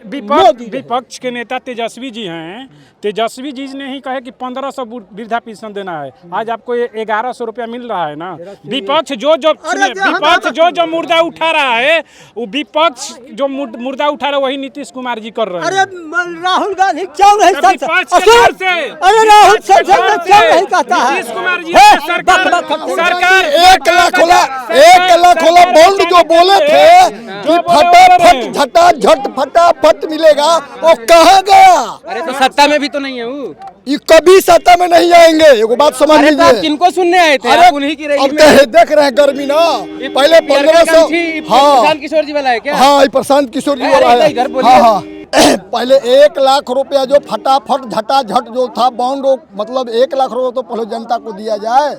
[SPEAKER 7] विपक्ष के नेता तेजस्वी जी हैं। तेजस्वी जी ने ही कहे कि 1500 वृद्धा पेंशन देना है। आज आपको 1100 रुपया मिल रहा है ना। विपक्ष जो मुर्दा उठा रहा है, वो विपक्ष जो मुर्दा उठा रहा है वही नीतीश कुमार जी कर रहे हैं।
[SPEAKER 3] अरे राहुल गांधी क्यों नहीं अरे राहुल क्यों नहीं कहता है?
[SPEAKER 7] नीतीश कुमार जी
[SPEAKER 6] सरकार 1 लाख वाला बॉन्ड जो बोले थे कि फटाफट झटा फटाफट मिलेगा, वो कहाँ गया?
[SPEAKER 2] अरे तो सत्ता में भी तो नहीं है वो।
[SPEAKER 6] ये कभी सत्ता में नहीं आएंगे, एगो बात समझ लीजिए।
[SPEAKER 2] तो आप किनको सुनने आए थे?
[SPEAKER 6] अरे
[SPEAKER 2] उन्हीं की रैली
[SPEAKER 6] अब तो देख रहे हैं गर्मी ना। पहले 1500,
[SPEAKER 2] प्रशांत किशोर जी वाला है क्या?
[SPEAKER 6] हाँ, प्रशांत किशोर जी वाला है। हाँ, पहले 1 लाख रुपया जो फटाफट झटाझट जो था बॉन्ड, मतलब 1 लाख रुपया तो पहले जनता को दिया जाए।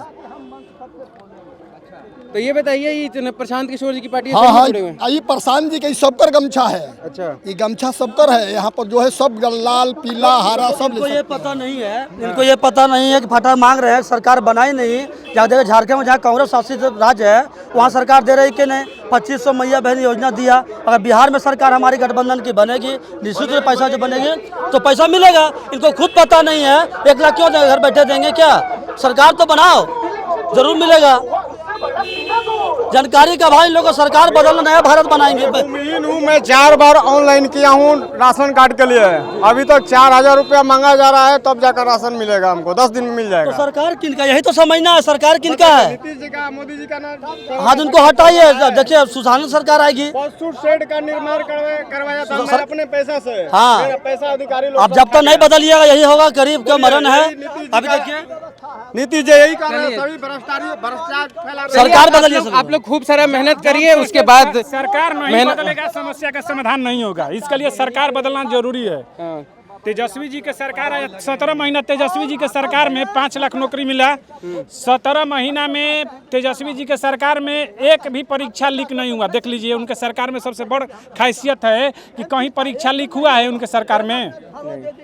[SPEAKER 2] तो ये बताइए, ये प्रशांत किशोर जी की पार्टी
[SPEAKER 6] हाँ हाँ, ये प्रशांत जी के सबकर गमछा है। अच्छा, ये गमछा सबकर है। यहाँ पर जो है सब लाल पीला हरा सब।
[SPEAKER 15] इनको ये पता नहीं है, इनको ये पता नहीं है कि फटा मांग रहे हैं, सरकार बनाई नहीं। जहाँ देखिए झारखंड में जहाँ कांग्रेस शासित राज्य है वहाँ सरकार दे रही कि नहीं। 2500 मैया बहन योजना दिया। अगर बिहार में सरकार हमारी गठबंधन की बनेगी, निश्चित रूप से पैसा जो बनेगी तो पैसा मिलेगा। इनको खुद पता नहीं है। 1 लाख क्यों घर बैठे देंगे क्या? सरकार तो बनाओ, जरूर मिलेगा। जानकारी का भाई, लोगों को सरकार बदलना, नया भारत बनाएंगे।
[SPEAKER 4] मैं 4 बार ऑनलाइन किया हूँ राशन कार्ड के लिए। अभी तक 4000 रुपया मांगा जा रहा है, तब जाकर राशन मिलेगा हमको। 10 दिन में मिल जाएगा।
[SPEAKER 15] तो सरकार किनका, यही तो समझना है, सरकार किनका है?
[SPEAKER 4] नीतीश जी का, मोदी जी का ना।
[SPEAKER 15] हाँ, उनको हटाइए। देखिए सुशासन सरकार आएगी,
[SPEAKER 4] शेड का निर्माण करवाया था मैंने अपने पैसा से।
[SPEAKER 15] हाँ,
[SPEAKER 4] मेरा पैसा अधिकारी लोग।
[SPEAKER 15] अब जब तक नहीं बदलिएगा यही होगा, गरीब का मरण है। अभी देखिए
[SPEAKER 4] नीतीश जी यही कर रहे हैं, सभी भ्रष्टाचार फैला रहे हैं।
[SPEAKER 2] सरकार बदलिए। आप लोग खूब सारा मेहनत करिए, उसके बाद
[SPEAKER 7] सरकार नहीं बदलेगा, समस्या का समाधान नहीं होगा। इसके लिए सरकार बदलना जरूरी है। तेजस्वी जी के सरकार है, 17 महीना तेजस्वी जी के सरकार में 5 लाख नौकरी मिला। 17 महीना में तेजस्वी जी के सरकार में एक भी परीक्षा लीक नहीं हुआ। देख लीजिए, उनके सरकार में सबसे बड़ खासियत है कि कहीं परीक्षा लीक हुआ है उनके सरकार में?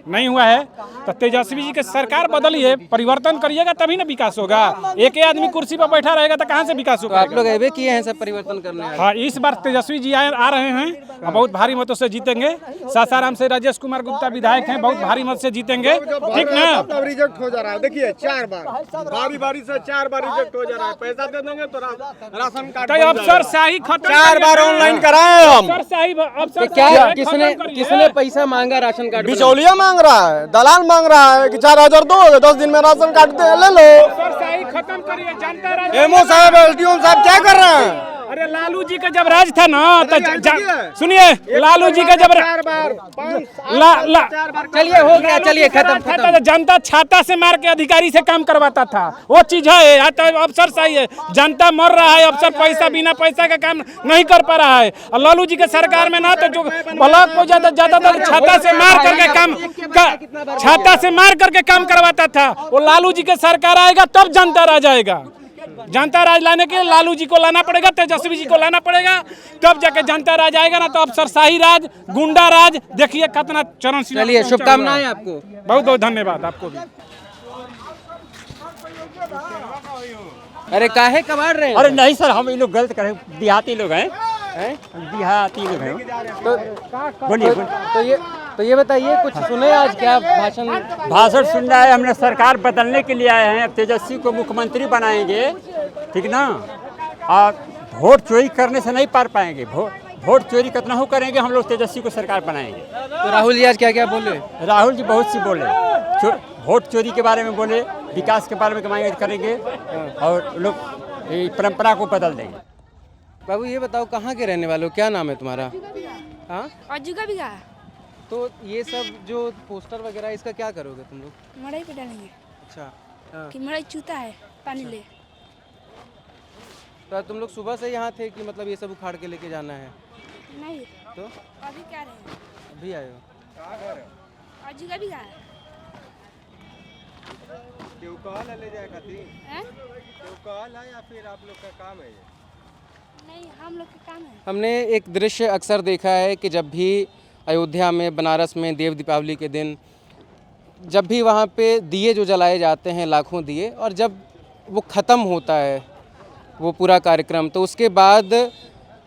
[SPEAKER 7] नहीं हुआ है। तो तेजस्वी जी के सरकार बदलिए, परिवर्तन करिएगा तभी ना विकास होगा। एक ही आदमी कुर्सी पर बैठा रहेगा तो कहाँ से विकास होगा?
[SPEAKER 2] आप लोग ऐसे किए हैं सब परिवर्तन करने।
[SPEAKER 7] हाँ, इस बार तेजस्वी जी आ रहे हैं, बहुत भारी मतों से जीतेंगे। सासाराम से राजेश कुमार गुप्ता विधायक हैं, बहुत भारी मत से जीतेंगे, ठीक ना।
[SPEAKER 4] रिजेक्ट हो जा रहा है, देखिए 4 बार बारी से 4 बार रिजेक्ट हो जा रहा है। पैसा दे देंगे तो राशन कार्ड।
[SPEAKER 7] तो अफसर शाही खत्म,
[SPEAKER 4] 4 बार ऑनलाइन कराए हम।
[SPEAKER 7] अफसर शाही, अफसर
[SPEAKER 2] क्या किसने पैसा मांगा राशन कार्ड?
[SPEAKER 4] बिचौलिया मांग रहा है, दलाल मांग रहा है कि 4000 दो, 10 दिन में राशन कार्ड ले लो।
[SPEAKER 7] अफसर शाही खत्म करिए, जनता राज।
[SPEAKER 4] एमओ साहब, एसडीओ साहब क्या कर रहे हैं?
[SPEAKER 7] अरे लालू जी का जब राज था ना, तो सुनिए, लालू जी का जब
[SPEAKER 2] चलिए हो गया, चलिए खत्म।
[SPEAKER 7] जनता छाता से मार के अधिकारी से काम करवाता था, वो चीज है। आज तो अफसर सही है, जनता मर रहा है, अफसर पैसा बिना पैसा का काम नहीं कर पा रहा है। और लालू जी के सरकार में ना तो जो ब्लॉक को ज्यादातर छाता से मार करके काम करवाता था। वो लालू जी के सरकार आएगा तब जनता राज आएगा। जनता राज लाने के लिए लालू जी को लाना पड़ेगा, तेजस्वी जी को लाना पड़ेगा, तब जाके जनता राज आएगा ना। तो अफसरशाही राज, गुंडा राज, देखिए कितना चरण।
[SPEAKER 2] चलिए, शुभकामनाएं आपको।
[SPEAKER 7] बहुत बहुत धन्यवाद आपको भी।
[SPEAKER 2] अरे काहे कबाड़ रहे हैं?
[SPEAKER 16] अरे नहीं सर, हम ये लोग गलत कर रहे हैं, देहाती लोग हैं, देहाती लोग हैं। बोलिए।
[SPEAKER 2] तो ये बताइए, कुछ सुने आज क्या
[SPEAKER 16] भाषण सुन रहा है? हमने सरकार बदलने के लिए आए हैं, अब तेजस्वी को मुख्यमंत्री बनाएंगे, ठीक ना। और वोट चोरी करने से नहीं पार पाएंगे, वोट चोरी कितना हो करेंगे, हम लोग तेजस्वी को सरकार बनाएंगे।
[SPEAKER 2] तो राहुल जी आज क्या क्या बोले?
[SPEAKER 16] राहुल जी बहुत सी बोले, वोट चोरी के बारे में बोले, विकास के बारे में करेंगे और लोग परंपरा को बदल देंगे।
[SPEAKER 2] बाबू ये बताओ, कहाँ के रहने वाले हो, क्या नाम है तुम्हारा? हाँ,
[SPEAKER 17] अजुका भी कहा।
[SPEAKER 2] तो ये सब जो पोस्टर वगैरह, इसका क्या करोगे तुम लोग?
[SPEAKER 17] मड़ई पे डालेंगे।
[SPEAKER 2] अच्छा,
[SPEAKER 17] कि मड़ई चूता है, पानी ले।
[SPEAKER 2] तो तुम लोग सुबह से यहाँ थे कि मतलब ये सब उखाड़ के लेके जाना है?
[SPEAKER 17] नहीं
[SPEAKER 2] तो
[SPEAKER 17] अभी क्या रहे हैं?
[SPEAKER 2] अभी आए हो?
[SPEAKER 17] अजुका भी कहा।
[SPEAKER 2] ले जाएगा या फिर आप लोग का काम है ये?
[SPEAKER 17] नहीं, हम लोग का काम है।
[SPEAKER 2] हमने एक दृश्य अक्सर देखा है कि जब भी अयोध्या में, बनारस में देव दीपावली के दिन जब भी वहाँ पे दिए जो जलाए जाते हैं, लाखों दिए, और जब वो ख़त्म होता है वो पूरा कार्यक्रम, तो उसके बाद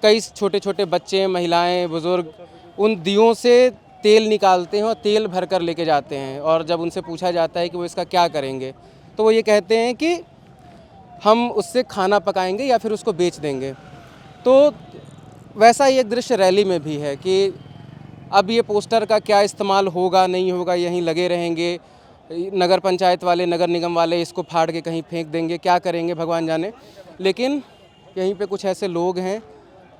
[SPEAKER 2] कई छोटे छोटे बच्चे, महिलाएं, बुज़ुर्ग उन दियों से तेल निकालते हैं और तेल भर कर लेके जाते हैं। और जब उनसे पूछा जाता है कि वो इसका क्या करेंगे, तो वो ये कहते हैं कि हम उससे खाना पकाएंगे या फिर उसको बेच देंगे। तो वैसा ही एक दृश्य रैली में भी है कि अब ये पोस्टर का क्या इस्तेमाल होगा, नहीं होगा, यहीं लगे रहेंगे, नगर पंचायत वाले, नगर निगम वाले इसको फाड़ के कहीं फेंक देंगे, क्या करेंगे भगवान जाने। लेकिन यहीं पे कुछ ऐसे लोग हैं,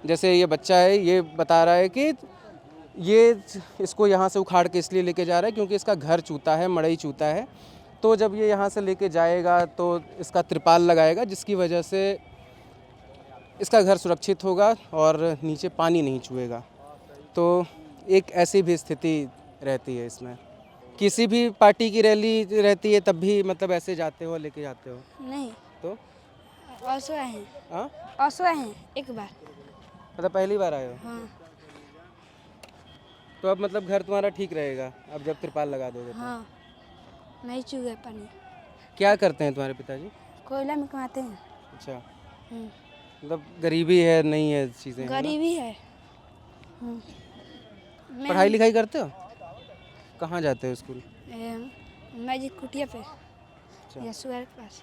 [SPEAKER 2] जैसे ये बच्चा है, ये बता रहा है कि ये इसको यहाँ से उखाड़ के इसलिए लेके जा रहा है क्योंकि इसका घर चूता है, मड़ई चूता है। तो जब ये यहाँ से लेके जाएगा तो इसका त्रिपाल लगाएगा, जिसकी वजह से इसका घर सुरक्षित होगा और नीचे पानी नहीं छुएगा। तो एक ऐसी भी स्थिति रहती है इसमें। किसी भी पार्टी की रैली रहती है तब भी मतलब ऐसे जाते हो, लेके जाते हो?
[SPEAKER 17] नहीं।
[SPEAKER 2] तो
[SPEAKER 17] असुआ हैं।
[SPEAKER 2] हाँ,
[SPEAKER 17] असुआ हैं एक बार।
[SPEAKER 2] मतलब पहली बार आए हो?
[SPEAKER 17] हाँ।
[SPEAKER 2] तो अब मतलब घर तुम्हारा ठीक रहेगा अब जब त्रिपाल लगा दोगे?
[SPEAKER 17] हाँ, नहीं चूहे पानी।
[SPEAKER 2] क्या करते हैं तुम्हारे पिताजी?
[SPEAKER 17] कोयला में कमाते हैं।
[SPEAKER 2] अच्छा, मतलब गरीबी है, नहीं है चीज़ें?
[SPEAKER 17] गरीबी है।
[SPEAKER 2] पढ़ाई लिखाई करते हो? कहाँ जाते हो स्कूल?
[SPEAKER 17] मैजिक कुटिया पे, यशुआ के पास।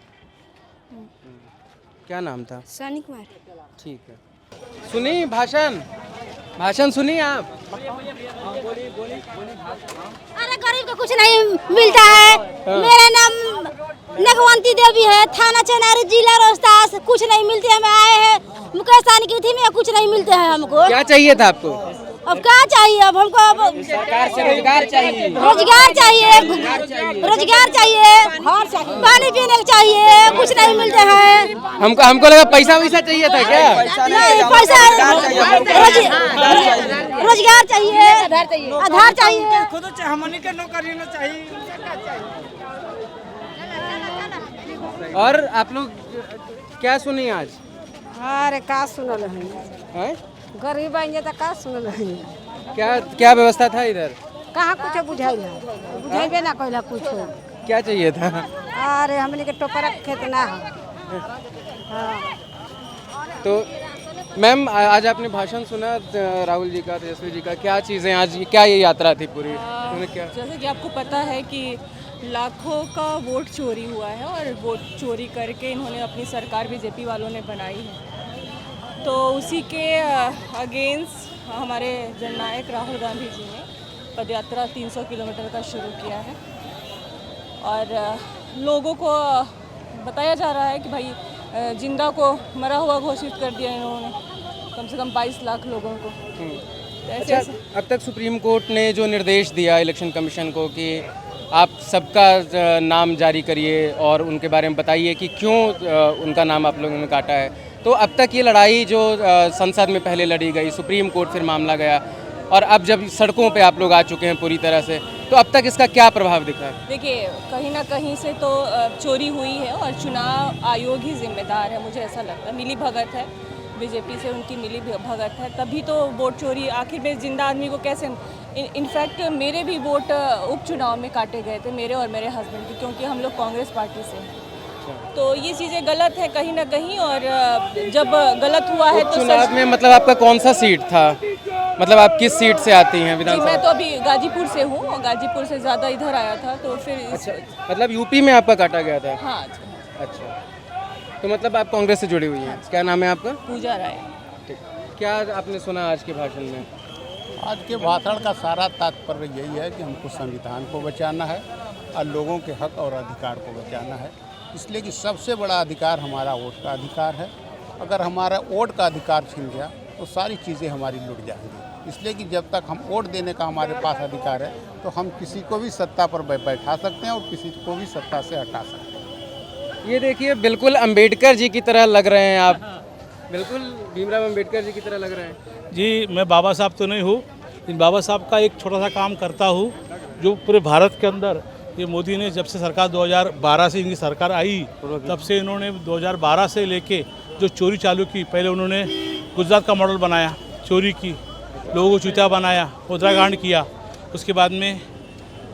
[SPEAKER 2] क्या नाम था?
[SPEAKER 17] सनी कुमार।
[SPEAKER 2] ठीक है। सुनी भाषण सुनी आप?
[SPEAKER 18] अरे गरीब को कुछ नहीं मिलता है। मेरा नाम नगवंती देवी है, थाना चनारी, जिला रोहतास। कुछ नहीं मिलते, हमें आए हैं मुकेश सहनी की थी में, कुछ नहीं मिलते हैं हमको।
[SPEAKER 2] क्या चाहिए था आपको?
[SPEAKER 18] अब क्या चाहिए? अब हमको
[SPEAKER 2] सरकार से रोजगार चाहिए।
[SPEAKER 18] रोजगार चाहिए, पानी पीने को चाहिए, कुछ नहीं मिलते हैं।
[SPEAKER 2] हमको लगा पैसा वैसा चाहिए था क्या?
[SPEAKER 18] नहीं, पैसा रोजगार चाहिए, आधार चाहिए,
[SPEAKER 4] खुद हमने नौकरी चाहिए।
[SPEAKER 2] और आप लोग क्या सुनी आज?
[SPEAKER 10] अरे का सुनल है, गरीब आएंगे तो का सुनल है।
[SPEAKER 2] क्या व्यवस्था था इधर?
[SPEAKER 10] कहाँ कुछ बुझाइल है, बुझेबे ना कहला कुछ।
[SPEAKER 2] क्या चाहिए था?
[SPEAKER 10] अरे हमने के टोकरा खेत ना है। हाँ।
[SPEAKER 2] तो मैम आज आपने भाषण सुना राहुल जी का, तेजस्वी जी का, क्या चीज़ें आज, क्या ये यात्रा थी पूरी? क्या
[SPEAKER 19] जैसे कि आपको पता है कि लाखों का वोट चोरी हुआ है और वोट चोरी करके इन्होंने अपनी सरकार बीजेपी वालों ने बनाई है। तो उसी के अगेंस्ट हमारे जननायक राहुल गांधी जी ने पदयात्रा 300 किलोमीटर का शुरू किया है और लोगों को बताया जा रहा है कि भाई जिंदा को मरा हुआ घोषित कर दिया इन्होंने, कम से कम 22 लाख लोगों को।
[SPEAKER 2] अच्छा, अब तक सुप्रीम कोर्ट ने जो निर्देश दिया इलेक्शन कमीशन को कि आप सबका नाम जारी करिए और उनके बारे में बताइए कि क्यों उनका नाम आप लोगों ने काटा है, तो अब तक ये लड़ाई जो संसद में पहले लड़ी गई, सुप्रीम कोर्ट फिर मामला गया और अब जब सड़कों पे आप लोग आ चुके हैं पूरी तरह से, तो अब तक इसका क्या प्रभाव दिखा है?
[SPEAKER 19] देखिए, कहीं ना कहीं से तो चोरी हुई है और चुनाव आयोग ही जिम्मेदार है, मुझे ऐसा लगता है। मिली भगत है बीजेपी से, उनकी मिली भगत है, तभी तो वोट चोरी। आखिर में जिंदा आदमी को कैसे, इनफैक्ट मेरे भी वोट उपचुनाव में काटे गए थे, मेरे और मेरे हस्बैंड के, क्योंकि हम लोग कांग्रेस पार्टी से हैं। तो ये चीज़ें गलत है कहीं ना कहीं। और जब गलत हुआ है तो
[SPEAKER 2] चुनाव में मतलब आपका कौन सा सीट था, मतलब आप किस सीट से आती हैं
[SPEAKER 19] जी,
[SPEAKER 2] विधानसभा?
[SPEAKER 19] मैं तो अभी गाजीपुर से हूँ और गाजीपुर से ज़्यादा इधर आया था तो फिर
[SPEAKER 2] मतलब यूपी में आपका काटा गया था?
[SPEAKER 19] हाँ।
[SPEAKER 2] अच्छा, तो मतलब आप कांग्रेस से जुड़ी हुई हैं। क्या नाम है आपका?
[SPEAKER 19] पूजा राय।
[SPEAKER 2] क्या आपने सुना आज के भाषण में?
[SPEAKER 8] आज के भाषण का सारा तात्पर्य यही है कि हमको संविधान को बचाना है और लोगों के हक और अधिकार को बचाना है। इसलिए कि सबसे बड़ा अधिकार हमारा वोट का अधिकार है। अगर हमारा वोट का अधिकार छिन गया तो सारी चीज़ें हमारी लुट जाएंगी। इसलिए कि जब तक हम वोट देने का हमारे पास अधिकार है तो हम किसी को भी सत्ता पर बैठा सकते हैं और किसी को भी सत्ता से हटा सकते हैं।
[SPEAKER 2] ये देखिए, बिल्कुल अंबेडकर जी की तरह लग रहे हैं आप, बिल्कुल भीमराव अंबेडकर जी की तरह लग रहे हैं।
[SPEAKER 1] जी, मैं बाबा साहब तो नहीं हूँ, लेकिन बाबा साहब का एक छोटा सा काम करता हूँ जो पूरे भारत के अंदर ये मोदी ने जब से सरकार 2012 से इनकी सरकार आई तब से इन्होंने 2012 से लेके जो चोरी चालू की, पहले उन्होंने गुजरात का मॉडल बनाया, चोरी की, लोगों को चूतिया बनाया, उत्तराखंड किया, उसके बाद में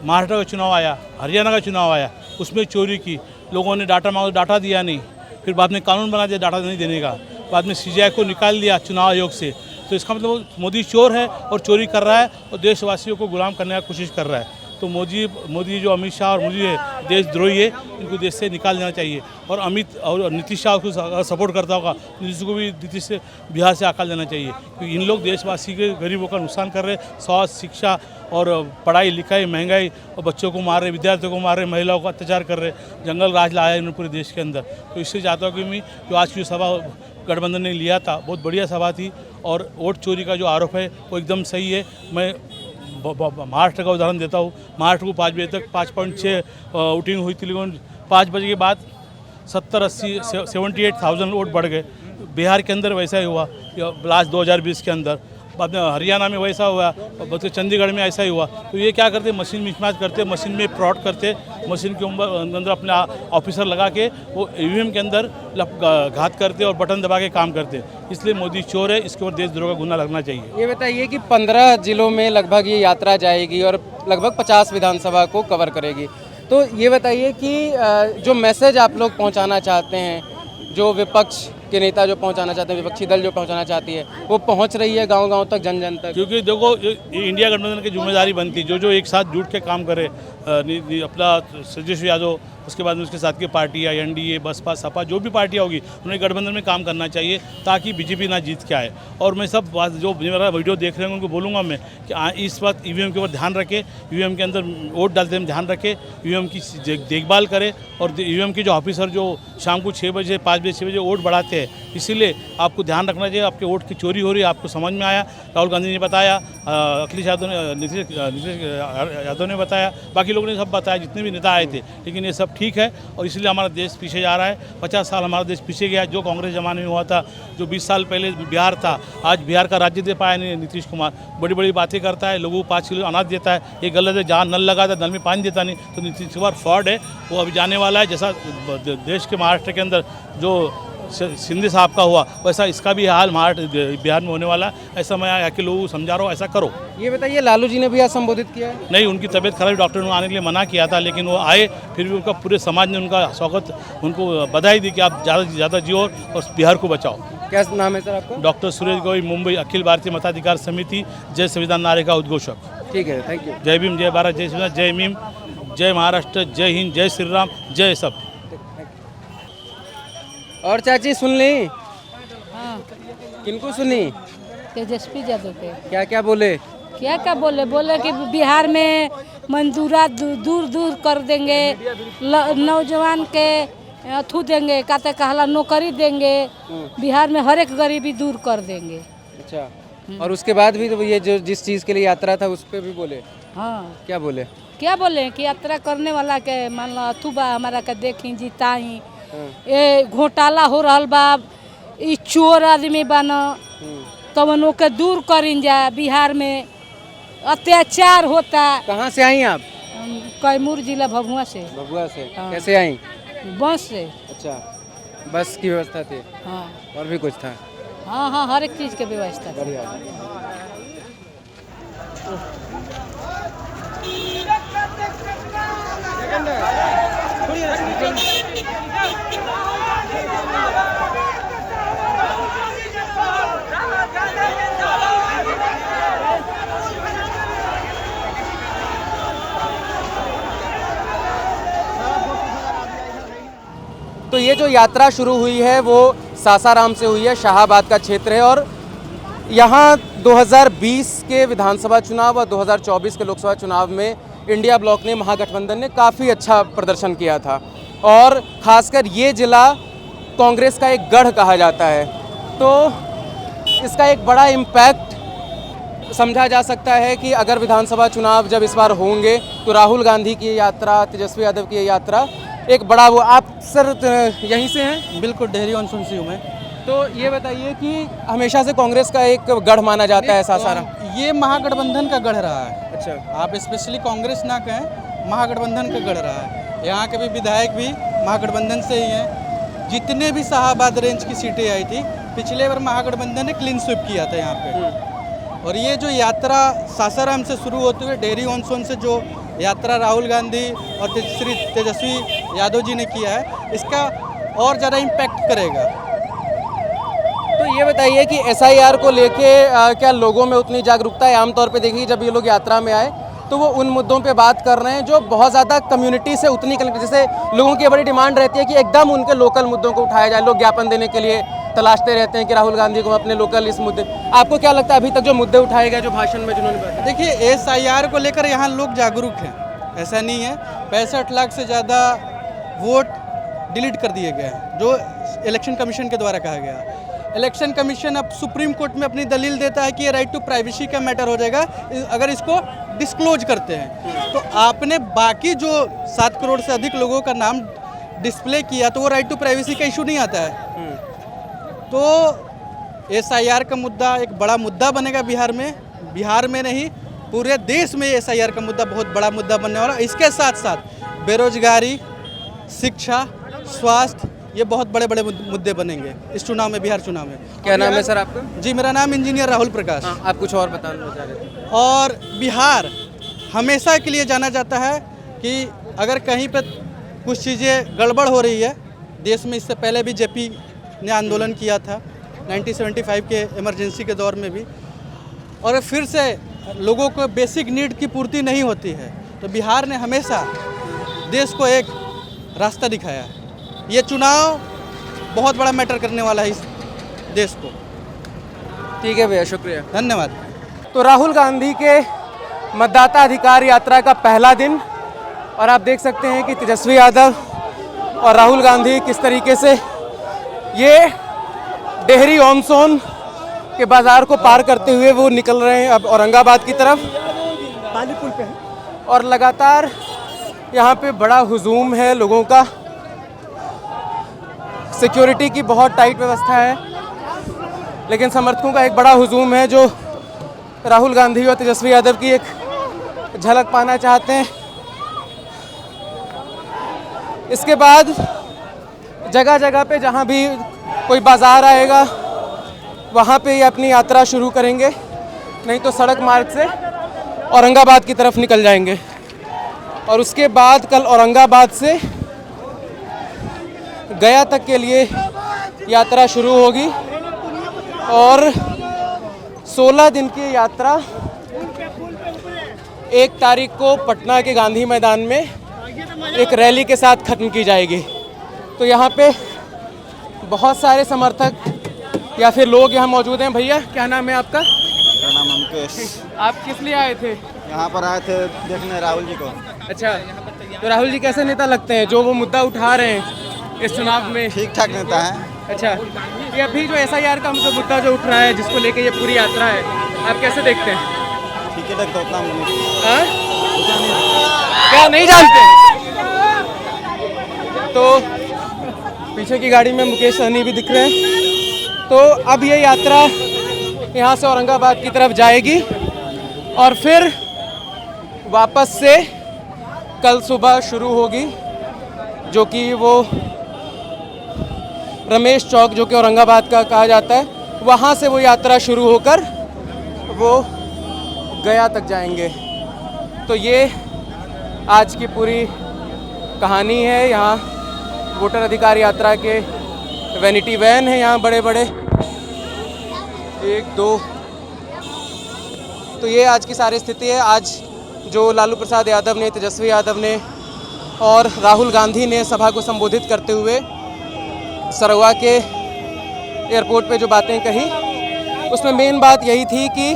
[SPEAKER 1] महाराष्ट्र का चुनाव आया, हरियाणा का चुनाव आया, उसमें चोरी की, लोगों ने डाटा मांगा, डाटा दिया नहीं, फिर बाद में कानून बना दिया डाटा नहीं देने का, बाद में CBI को निकाल दिया चुनाव आयोग से। तो इसका मतलब मोदी चोर है और चोरी कर रहा है और देशवासियों को गुलाम करने की कोशिश कर रहा है। तो मोदी जो अमित शाह और मोदी है देशद्रोही है, इनको देश से निकाल देना चाहिए। और अमित और नीतीश शाह को सपोर्ट करता होगा, नीतीश को भी नीतीश से बिहार से निकाल देना चाहिए, क्योंकि इन लोग देशवासी के गरीबों का नुकसान कर रहे हैं। स्वास्थ्य, शिक्षा और पढ़ाई लिखाई, महंगाई, और बच्चों को मार रहे, विद्यार्थियों को मार रहे, महिलाओं को अत्याचार कर रहे, जंगल राज लाया है इन्होंने पूरे देश के अंदर। तो इससे चाहता हूँ कि मैं जो आज की सभा गठबंधन ने लिया था बहुत बढ़िया सभा थी, और वोट चोरी का जो आरोप है वो एकदम सही है। मैं महाराष्ट्र का उदाहरण देता हूँ। महाराष्ट्र को 5 बजे तक 5.6 वोटिंग हुई थी, लेकिन 5 बजे के बाद 78,000 वोट बढ़ गए। बिहार के अंदर वैसा ही हुआ लास्ट 2020 के अंदर, बाद में हरियाणा में वैसा हुआ, और चंडीगढ़ में ऐसा ही हुआ। तो ये क्या करते, मशीन मिसमैच करते, मशीन में फ्रॉड करते, मशीन के अंदर अपने ऑफिसर लगा के वो EVM के अंदर घात करते और बटन दबा के काम करते। इसलिए मोदी चोर है, इसके ऊपर देशद्रोह का गुना लगना चाहिए।
[SPEAKER 2] ये बताइए कि 15 जिलों में लगभग ये यात्रा जाएगी और लगभग 50 विधानसभा को कवर करेगी। तो ये बताइए कि जो मैसेज आप लोग पहुँचाना चाहते हैं, जो विपक्ष के नेता जो पहुंचाना चाहते हैं, विपक्षी दल जो पहुंचाना चाहती है, वो पहुंच रही है गांव-गांव तक, जन जन तक?
[SPEAKER 1] क्योंकि देखो, ये इंडिया गठबंधन की जिम्मेदारी बनती है, जो एक साथ जुट के काम करे, अपना तेजस्वी यादव, उसके बाद में उसके साथ की पार्टियाँ, NDA, बसपा, सपा, जो भी पार्टियाँ होगी, उन्हें गठबंधन में काम करना चाहिए ताकि बीजेपी ना जीत के आए। और मैं सब बात जो मेरा वीडियो देख रहे हैं उनको बोलूँगा मैं कि इस वक्त EVM के ऊपर ध्यान रखें, EVM के अंदर वोट डालते हैं ध्यान रखें, EVM की देखभाल करें, और EVM के जो ऑफिसर जो शाम को 6 बजे 5 बजे 6 बजे वोट बढ़ाते हैं, इसीलिए आपको ध्यान रखना चाहिए। आपके वोट की चोरी हो रही है, आपको समझ में आया, राहुल गांधी ने बताया, अखिलेश यादव ने, नीतीश यादव ने बताया, बाकी लोगों ने सब बताया, जितने भी नेता आए थे। लेकिन ये सब ठीक है और इसलिए हमारा देश पीछे जा रहा है। 50 साल हमारा देश पीछे गया है। जो कांग्रेस ज़माने में हुआ था, जो 20 साल पहले बिहार था, आज बिहार का राज्य दे पाया नहीं नीतीश कुमार। बड़ी बड़ी बातें करता है, लोगों को 5 किलो अनाज देता है, ये गलत है। जहाँ नल लगा था नल में पानी देता नहीं, तो नीतीश कुमार फ्रॉड है। वो अभी जाने वाला है, जैसा देश के महाराष्ट्र के अंदर जो शिंदे साहब का हुआ, वैसा इसका भी हाल महाराष्ट्र बिहार में होने वाला है। ऐसा मैं आके लोगों को समझा रहा हूँ, ऐसा करो।
[SPEAKER 2] ये बताइए, लालू जी ने भी आज संबोधित किया है?
[SPEAKER 1] नहीं, उनकी तबीयत खराब, डॉक्टर ने आने के लिए मना किया था, लेकिन वो आए, फिर भी उनका पूरे समाज ने उनका स्वागत, उनको बधाई दी कि आप ज़्यादा से ज़्यादा जियो और बिहार को बचाओ।
[SPEAKER 2] क्या नाम है सर आपका?
[SPEAKER 1] डॉक्टर सुरेश गोई, मुंबई अखिल भारतीय मताधिकार समिति, जय संविधान नारे का उद्घोषक।
[SPEAKER 2] ठीक है, थैंक यू।
[SPEAKER 1] जय भीम, जय भारत, जय संविधान, जय भीम, जय महाराष्ट्र, जय हिंद, जय श्री राम, जय सब।
[SPEAKER 2] और चाची सुन ली?
[SPEAKER 5] हाँ।
[SPEAKER 2] किनको सुनी?
[SPEAKER 5] तेजस्वी यादव के।
[SPEAKER 2] क्या क्या बोले?
[SPEAKER 5] क्या क्या बोले? बोले कि बिहार में मजदूरा दूर दूर कर देंगे, नौजवान के अथू देंगे, कहते कहला नौकरी देंगे, बिहार में हर एक गरीबी दूर कर देंगे।
[SPEAKER 2] अच्छा, और उसके बाद भी तो ये जो जिस चीज़ के लिए यात्रा था उस पर भी बोले?
[SPEAKER 5] हाँ।
[SPEAKER 2] क्या बोले?
[SPEAKER 5] क्या बोले कि यात्रा करने वाला के मान लो अथू बा, हमारा के देखी जीताई, ये घोटाला हो रहा बा, ई चोर आदमी बन, तब के दूर करीन जा। बिहार में अत्याचार होता।
[SPEAKER 2] कहाँ से आई आप?
[SPEAKER 5] कैमूर जिला भभुआ से।
[SPEAKER 2] भभुआ से?
[SPEAKER 5] हाँ।
[SPEAKER 2] कैसे आई?
[SPEAKER 5] बस से।
[SPEAKER 2] अच्छा, बस की व्यवस्था थी?
[SPEAKER 5] हाँ।
[SPEAKER 2] और भी कुछ था?
[SPEAKER 5] हाँ हाँ, हर एक चीज़ की व्यवस्था थी।
[SPEAKER 2] बढ़िया।
[SPEAKER 20] What
[SPEAKER 2] तो ये जो यात्रा शुरू हुई है वो सासाराम से हुई है, शाहाबाद का क्षेत्र है। और यहाँ 2020 के विधानसभा चुनाव और 2024 के लोकसभा चुनाव में इंडिया ब्लॉक ने, महागठबंधन ने काफ़ी अच्छा प्रदर्शन किया था और ख़ासकर ये ज़िला कांग्रेस का एक गढ़ कहा जाता है। तो इसका एक बड़ा इम्पैक्ट समझा जा सकता है कि अगर विधानसभा चुनाव जब इस बार होंगे तो राहुल गांधी की यात्रा, तेजस्वी यादव की यात्रा एक बड़ा वो। आप सर यहीं से हैं?
[SPEAKER 20] बिल्कुल, डेहरी ऑन सुनसी हूँ मैं।
[SPEAKER 2] तो ये बताइए कि हमेशा से कांग्रेस का एक गढ़ माना जाता है सासाराम।
[SPEAKER 20] ये महागठबंधन का गढ़ रहा है।
[SPEAKER 2] अच्छा,
[SPEAKER 20] आप स्पेशली कांग्रेस ना कहें, महागठबंधन का गढ़ रहा है। यहाँ के भी विधायक भी महागठबंधन से ही हैं। जितने भी शाहाबाद रेंज की सीटें आई थी, पिछले बार महागठबंधन ने क्लीन स्वीप किया था यहाँ पे। और ये जो यात्रा सासाराम से शुरू होते हुए डेहरी ऑन सोन से जो यात्रा राहुल गांधी और श्री तेजस्वी यादव जी ने किया है, इसका और ज़्यादा इम्पैक्ट करेगा।
[SPEAKER 2] तो ये बताइए कि SIR को लेके क्या लोगों में उतनी जागरूकता है? आमतौर पे देखिए जब ये लोग यात्रा में आए तो वो उन मुद्दों पे बात कर रहे हैं जो बहुत ज़्यादा कम्युनिटी से उतनी कनेक्ट, जैसे लोगों की बड़ी डिमांड रहती है कि एकदम उनके लोकल मुद्दों को उठाया जाए। लोग ज्ञापन देने के लिए तलाशते रहते हैं कि राहुल गांधी को अपने लोकल इस मुद्दे। आपको क्या लगता है अभी तक जो मुद्दे उठाए गए जो भाषण में जिन्होंने बताया?
[SPEAKER 20] देखिए, SIR को लेकर यहाँ लोग जागरूक हैं, ऐसा नहीं है। 65 लाख से ज़्यादा वोट डिलीट कर दिए गए हैं, जो इलेक्शन कमीशन के द्वारा कहा गया। इलेक्शन कमीशन अब सुप्रीम कोर्ट में अपनी दलील देता है कि ये राइट टू प्राइवेसी का मैटर हो जाएगा अगर इसको डिस्क्लोज करते हैं। तो आपने बाकी जो 7 करोड़ से अधिक लोगों का नाम डिस्प्ले किया तो वो राइट टू प्राइवेसी का इशू नहीं आता है। तो SIR का मुद्दा एक बड़ा मुद्दा बनेगा बिहार में नहीं, पूरे देश में SIR का मुद्दा बहुत बड़ा मुद्दा बनने वाला। इसके साथ साथ बेरोजगारी, शिक्षा, स्वास्थ्य, ये बहुत बड़े बड़े मुद्दे बनेंगे इस चुनाव में, बिहार चुनाव में।
[SPEAKER 2] क्या नाम है सर आपका?
[SPEAKER 20] जी, मेरा नाम इंजीनियर राहुल प्रकाश।
[SPEAKER 2] आप कुछ और बताना चाह रहे थे?
[SPEAKER 20] और बिहार हमेशा के लिए जाना जाता है कि अगर कहीं पे कुछ चीज़ें गड़बड़ हो रही है, देश में इससे पहले भी JP ने आंदोलन किया था 1975 के इमरजेंसी के दौर में भी, और फिर से लोगों को बेसिक नीड की पूर्ति नहीं होती है, तो बिहार ने हमेशा देश को एक रास्ता दिखाया है। ये चुनाव बहुत बड़ा मैटर करने वाला है इस देश को।
[SPEAKER 2] ठीक है भैया, शुक्रिया,
[SPEAKER 20] धन्यवाद।
[SPEAKER 2] तो राहुल गांधी के मतदाता अधिकार यात्रा का पहला दिन, और आप देख सकते हैं कि तेजस्वी यादव और राहुल गांधी किस तरीके से ये डेहरी ऑन सोन के बाज़ार को पार करते हुए वो निकल रहे हैं अब औरंगाबाद की तरफ।
[SPEAKER 3] पुल पे
[SPEAKER 2] और लगातार यहाँ पे बड़ा हुजूम है लोगों का, सिक्योरिटी की बहुत टाइट व्यवस्था है, लेकिन समर्थकों का एक बड़ा हुजूम है जो राहुल गांधी और तेजस्वी यादव की एक झलक पाना चाहते हैं। इसके बाद जगह जगह पे जहाँ भी कोई बाज़ार आएगा वहाँ पे ये अपनी यात्रा शुरू करेंगे, नहीं तो सड़क मार्ग से औरंगाबाद की तरफ निकल जाएंगे। और उसके बाद कल औरंगाबाद से गया तक के लिए यात्रा शुरू होगी और 16 दिन की यात्रा 1 तारीख को पटना के गांधी मैदान में एक रैली के साथ ख़त्म की जाएगी। तो यहाँ पे बहुत सारे समर्थक या फिर लोग यहाँ मौजूद हैं। भैया, क्या नाम है आपका?
[SPEAKER 12] मेरा नाम मुकेश।
[SPEAKER 2] आप किस लिए आए थे?
[SPEAKER 12] यहाँ पर आए थे देखने राहुल जी को।
[SPEAKER 2] अच्छा, तो राहुल जी कैसे नेता लगते हैं जो वो मुद्दा उठा रहे हैं इस चुनाव में?
[SPEAKER 12] ठीक ठाक नेता है।
[SPEAKER 2] अच्छा, ये अभी जो SIR का मुद्दा जो उठ रहा है जिसको लेके ये पूरी यात्रा है, आप कैसे देखते हैं?
[SPEAKER 12] ठीक है, लगता उतना
[SPEAKER 2] क्या नहीं जानते? तो पीछे की गाड़ी में मुकेश सहनी भी दिख रहे हैं। तो अब ये यात्रा यहाँ से औरंगाबाद की तरफ जाएगी और फिर वापस से कल सुबह शुरू होगी, जो कि वो रमेश चौक जो कि औरंगाबाद का कहा जाता है, वहाँ से वो यात्रा शुरू होकर वो गया तक जाएंगे। तो ये आज की पूरी कहानी है। यहाँ वोटर अधिकार यात्रा के वैनिटी वैन है यहाँ बड़े बड़े, 1 2। तो ये आज की सारी स्थिति है। आज जो लालू प्रसाद यादव ने, तेजस्वी यादव ने और राहुल गांधी ने सभा को संबोधित करते हुए सरवा के एयरपोर्ट पे जो बातें कही उसमें मेन बात यही थी कि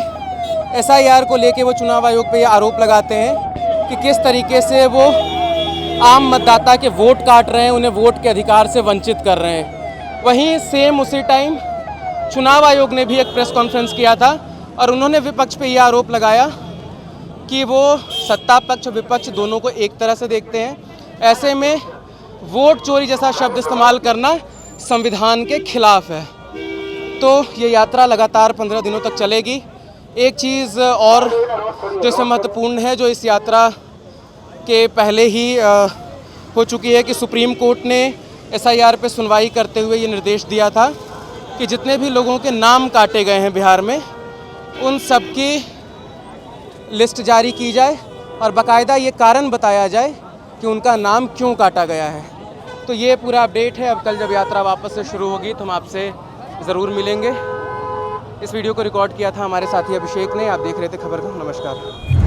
[SPEAKER 2] SIR को लेके वो चुनाव आयोग पे ये आरोप लगाते हैं कि किस तरीके से वो आम मतदाता के वोट काट रहे हैं, उन्हें वोट के अधिकार से वंचित कर रहे हैं। वहीं सेम उसी टाइम चुनाव आयोग ने भी एक प्रेस कॉन्फ्रेंस किया था और उन्होंने विपक्ष पे ये आरोप लगाया कि वो सत्ता पक्ष विपक्ष दोनों को एक तरह से देखते हैं। ऐसे में वोट चोरी जैसा शब्द इस्तेमाल करना संविधान के खिलाफ है। तो ये यात्रा लगातार 15 दिनों तक चलेगी। एक चीज़ और जो इसमें महत्वपूर्ण है, जो इस यात्रा के पहले ही हो चुकी है कि सुप्रीम कोर्ट ने SIR पे सुनवाई करते हुए ये निर्देश दिया था कि जितने भी लोगों के नाम काटे गए हैं बिहार में, उन सब की लिस्ट जारी की जाए और बाकायदा ये कारण बताया जाए कि उनका नाम क्यों काटा गया है। तो ये पूरा अपडेट है। अब कल जब यात्रा वापस से शुरू होगी तो हम आपसे ज़रूर मिलेंगे। इस वीडियो को रिकॉर्ड किया था हमारे साथी अभिषेक ने। आप देख रहे थे खबर का। नमस्कार।